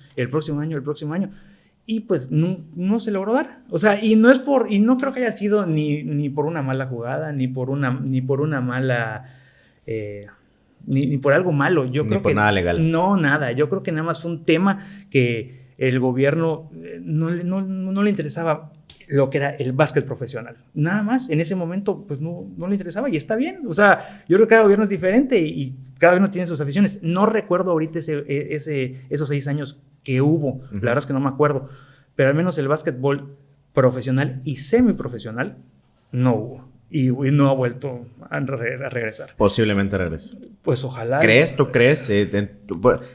y pues no se logró dar. O sea, y no creo que haya sido ni por una mala jugada, ni por una mala, ni por algo malo. Yo creo por que nada legal. No, nada. Yo creo que nada más fue un tema que el gobierno no le interesaba lo que era el básquet profesional. Nada más, en ese momento, pues no le interesaba y está bien. O sea, yo creo que cada gobierno es diferente y cada gobierno tiene sus aficiones. No recuerdo ahorita esos 6 años que hubo. La verdad es que no me acuerdo. Pero al menos el básquetbol profesional y semiprofesional no hubo. Y no ha vuelto a regresar. Posiblemente regrese. Pues ojalá. ¿Tú crees?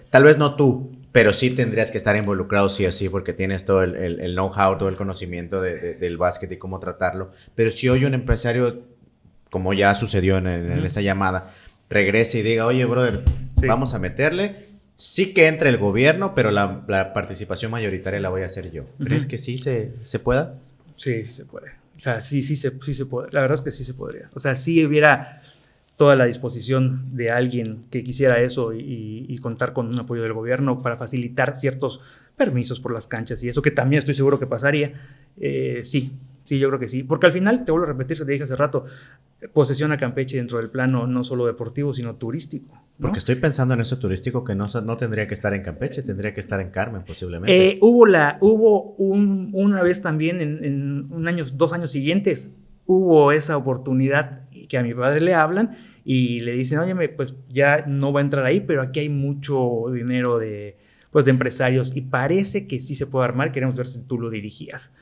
Tal vez no tú, pero sí tendrías que estar involucrado sí o sí, porque tienes todo el know-how, todo el conocimiento del básquet y cómo tratarlo. Pero si hoy un empresario, como ya sucedió en esa llamada, regrese y diga, oye, brother, vamos a meterle, sí que entre el gobierno, pero la participación mayoritaria la voy a hacer yo. ¿Crees que sí se pueda? Sí se puede. O sea, sí se puede. La verdad es que sí se podría. O sea, sí hubiera toda la disposición de alguien que quisiera eso y contar con un apoyo del gobierno para facilitar ciertos permisos por las canchas y eso, que también estoy seguro que pasaría. Sí, yo creo que sí. Porque al final, te vuelvo a repetir, lo que dije hace rato, posesiona Campeche dentro del plano no solo deportivo, sino turístico, ¿no? Porque estoy pensando en eso turístico que no tendría que estar en Campeche, tendría que estar en Carmen posiblemente. Hubo una vez también en 2 años siguientes, hubo esa oportunidad que a mi padre le hablan y le dicen, óyeme, pues ya no va a entrar ahí, pero aquí hay mucho dinero de empresarios y parece que sí se puede armar, queremos ver si tú lo dirigías.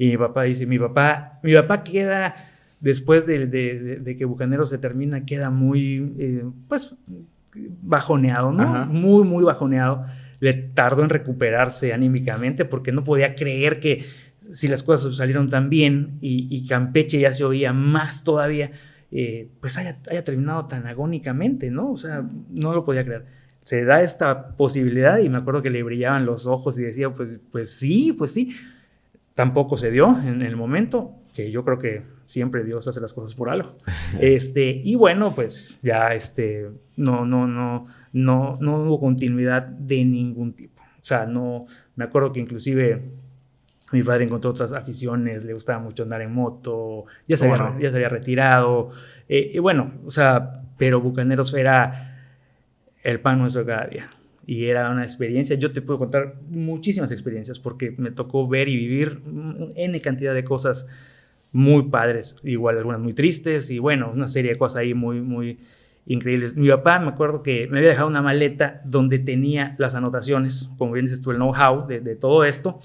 Y mi papá dice, mi papá queda, después de que Bucanero se termina, queda muy, bajoneado, ¿no? Ajá. Muy, muy bajoneado. Le tardó en recuperarse anímicamente porque no podía creer que si las cosas salieron tan bien y Campeche ya se oía más todavía, pues haya terminado tan agónicamente, ¿no? O sea, no lo podía creer. Se da esta posibilidad y me acuerdo que le brillaban los ojos y decía, pues sí. Tampoco se dio en el momento, que yo creo que siempre Dios hace las cosas por algo. Y bueno, pues ya no hubo continuidad de ningún tipo. O sea, no, me acuerdo que inclusive mi padre encontró otras aficiones, le gustaba mucho andar en moto, ya se había retirado. Y bueno, o sea, pero Bucaneros era el pan nuestro cada día. Y era una experiencia, yo te puedo contar muchísimas experiencias porque me tocó ver y vivir N cantidad de cosas muy padres, igual algunas muy tristes y bueno, una serie de cosas ahí muy, muy increíbles. Mi papá, me acuerdo que me había dejado una maleta donde tenía las anotaciones, como bien dices tú, el know-how de todo esto.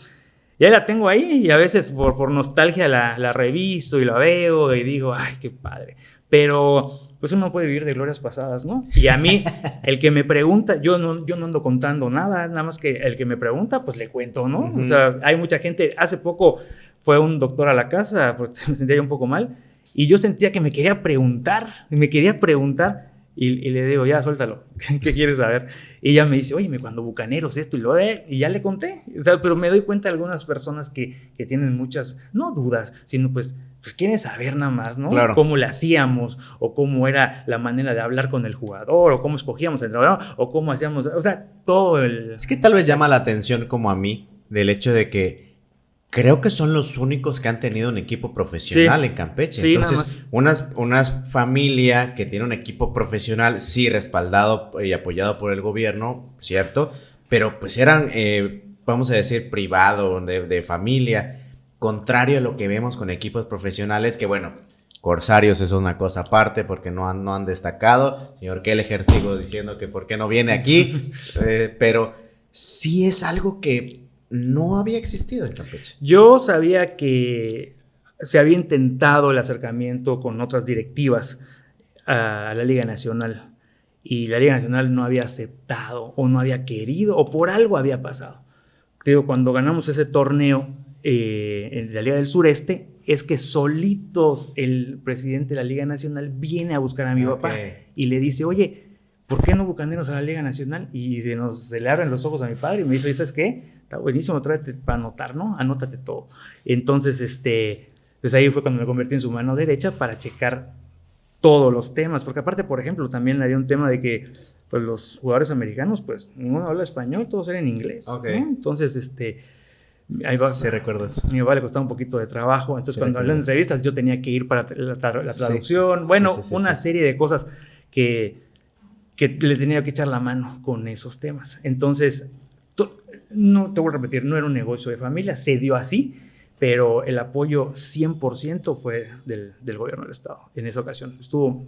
Y ahí la tengo ahí y a veces por nostalgia la reviso y la veo y digo, ay, qué padre. Pero pues uno puede vivir de glorias pasadas, ¿no? Y a mí, el que me pregunta, yo no ando contando nada más que el que me pregunta, pues le cuento, ¿no? Uh-huh. O sea, hay mucha gente, hace poco fue un doctor a la casa, porque me sentía yo un poco mal, y yo sentía que me quería preguntar, y le digo, ya, suéltalo, ¿qué quieres saber? Y ella me dice, oye, cuando Bucaneros esto y lo de, y ya le conté, o sea, pero me doy cuenta de algunas personas que tienen muchas, no dudas, sino pues quieren saber nada más, ¿no? Claro. Cómo le hacíamos, o cómo era la manera de hablar con el jugador, o cómo escogíamos el entrenador, o cómo hacíamos, o sea, todo el... Es que tal vez llama la atención como a mí, del hecho de que creo que son los únicos que han tenido un equipo profesional en Campeche. Sí, entonces, una familia que tiene un equipo profesional, sí, respaldado y apoyado por el gobierno, ¿cierto? Pero pues eran, vamos a decir, privado, de familia, contrario a lo que vemos con equipos profesionales, que bueno, Corsarios es una cosa aparte porque no han destacado. Señor Kelleher, sigo diciendo que por qué no viene aquí, pero sí es algo que no había existido en Campeche. Yo sabía que se había intentado el acercamiento con otras directivas a la Liga Nacional y la Liga Nacional no había aceptado o no había querido o por algo había pasado. Digo, cuando ganamos ese torneo en la Liga del Sureste, es que solitos el presidente de la Liga Nacional viene a buscar a mi papá y le dice, oye, ¿por qué no Bucaneros a la Liga Nacional? Y se le abren los ojos a mi padre y me dice, ¿sabes qué? Está buenísimo, tráete para anotar, ¿no? Anótate todo. Entonces, pues ahí fue cuando me convertí en su mano derecha para checar todos los temas. Porque aparte, por ejemplo, también había un tema de que pues, los jugadores americanos, pues ninguno habla español, todos eran en inglés. Okay. ¿No? Entonces, ahí va, sí, recuerdo eso. A mi papá le costaba un poquito de trabajo. Entonces, sí, cuando hablé en entrevistas, yo tenía que ir para la traducción. Sí. Bueno, sí, una serie de cosas que le tenía que echar la mano con esos temas. Entonces, no te voy a repetir, no era un negocio de familia, se dio así, pero el apoyo 100% fue del gobierno del estado en esa ocasión. Estuvo,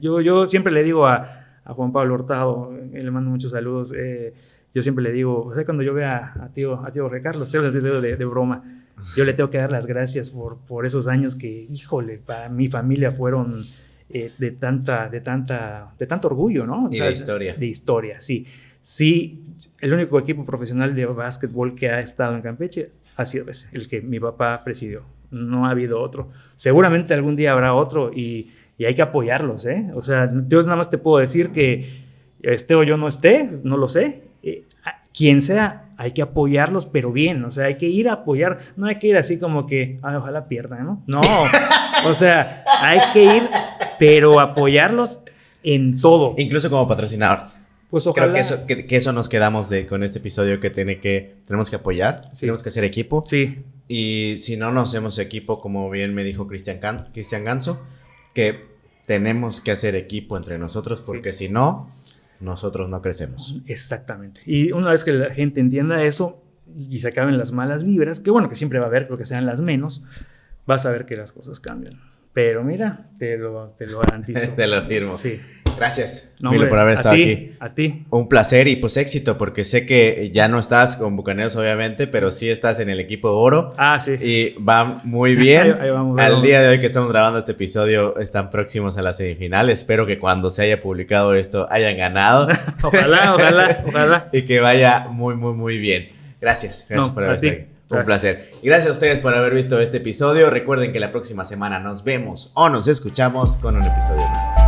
yo siempre le digo a Juan Pablo Hurtado, le mando muchos saludos, yo siempre le digo, o sea, cuando yo vea a tío Jorge Carlos, de broma, yo le tengo que dar las gracias por esos años que, híjole, para mi familia fueron de tanto orgullo, ¿no? Y o sea, de historia. De historia, sí. Sí, el único equipo profesional de básquetbol que ha estado en Campeche ha sido ese, el que mi papá presidió. No ha habido otro. Seguramente algún día habrá otro y hay que apoyarlos, ¿eh? O sea, yo nada más te puedo decir que esté o yo no esté, no lo sé. Quien sea, hay que apoyarlos, pero bien. O sea, hay que ir a apoyar. No hay que ir así como que, ojalá pierdan, ¿no? No, o sea, hay que ir, pero apoyarlos en todo. Incluso como patrocinador. Pues ojalá. Creo que eso nos quedamos con este episodio, que tenemos que apoyar, sí. Tenemos que hacer equipo. Sí. Y si no nos hacemos equipo, como bien me dijo Cristian Ganso, que tenemos que hacer equipo entre nosotros, porque sí. Si no, nosotros no crecemos. Exactamente. Y una vez que la gente entienda eso y se acaben las malas vibras, que bueno, que siempre va a haber, pero que sean las menos, vas a ver que las cosas cambian. Pero mira, te lo garantizo. Te lo firmo. Sí. Gracias, Emilio, por haber estado aquí. A ti. Un placer y pues éxito, porque sé que ya no estás con Bucaneros, obviamente, pero sí estás en el equipo Oro. Ah, sí. Y va muy bien. Ahí vamos. Al día de hoy que estamos grabando este episodio, están próximos a la semifinal. Espero que cuando se haya publicado esto hayan ganado. Ojalá. Y que vaya muy, muy, muy bien. Gracias por haber estado aquí. Un placer. Y gracias a ustedes por haber visto este episodio. Recuerden que la próxima semana nos vemos o nos escuchamos con un episodio nuevo.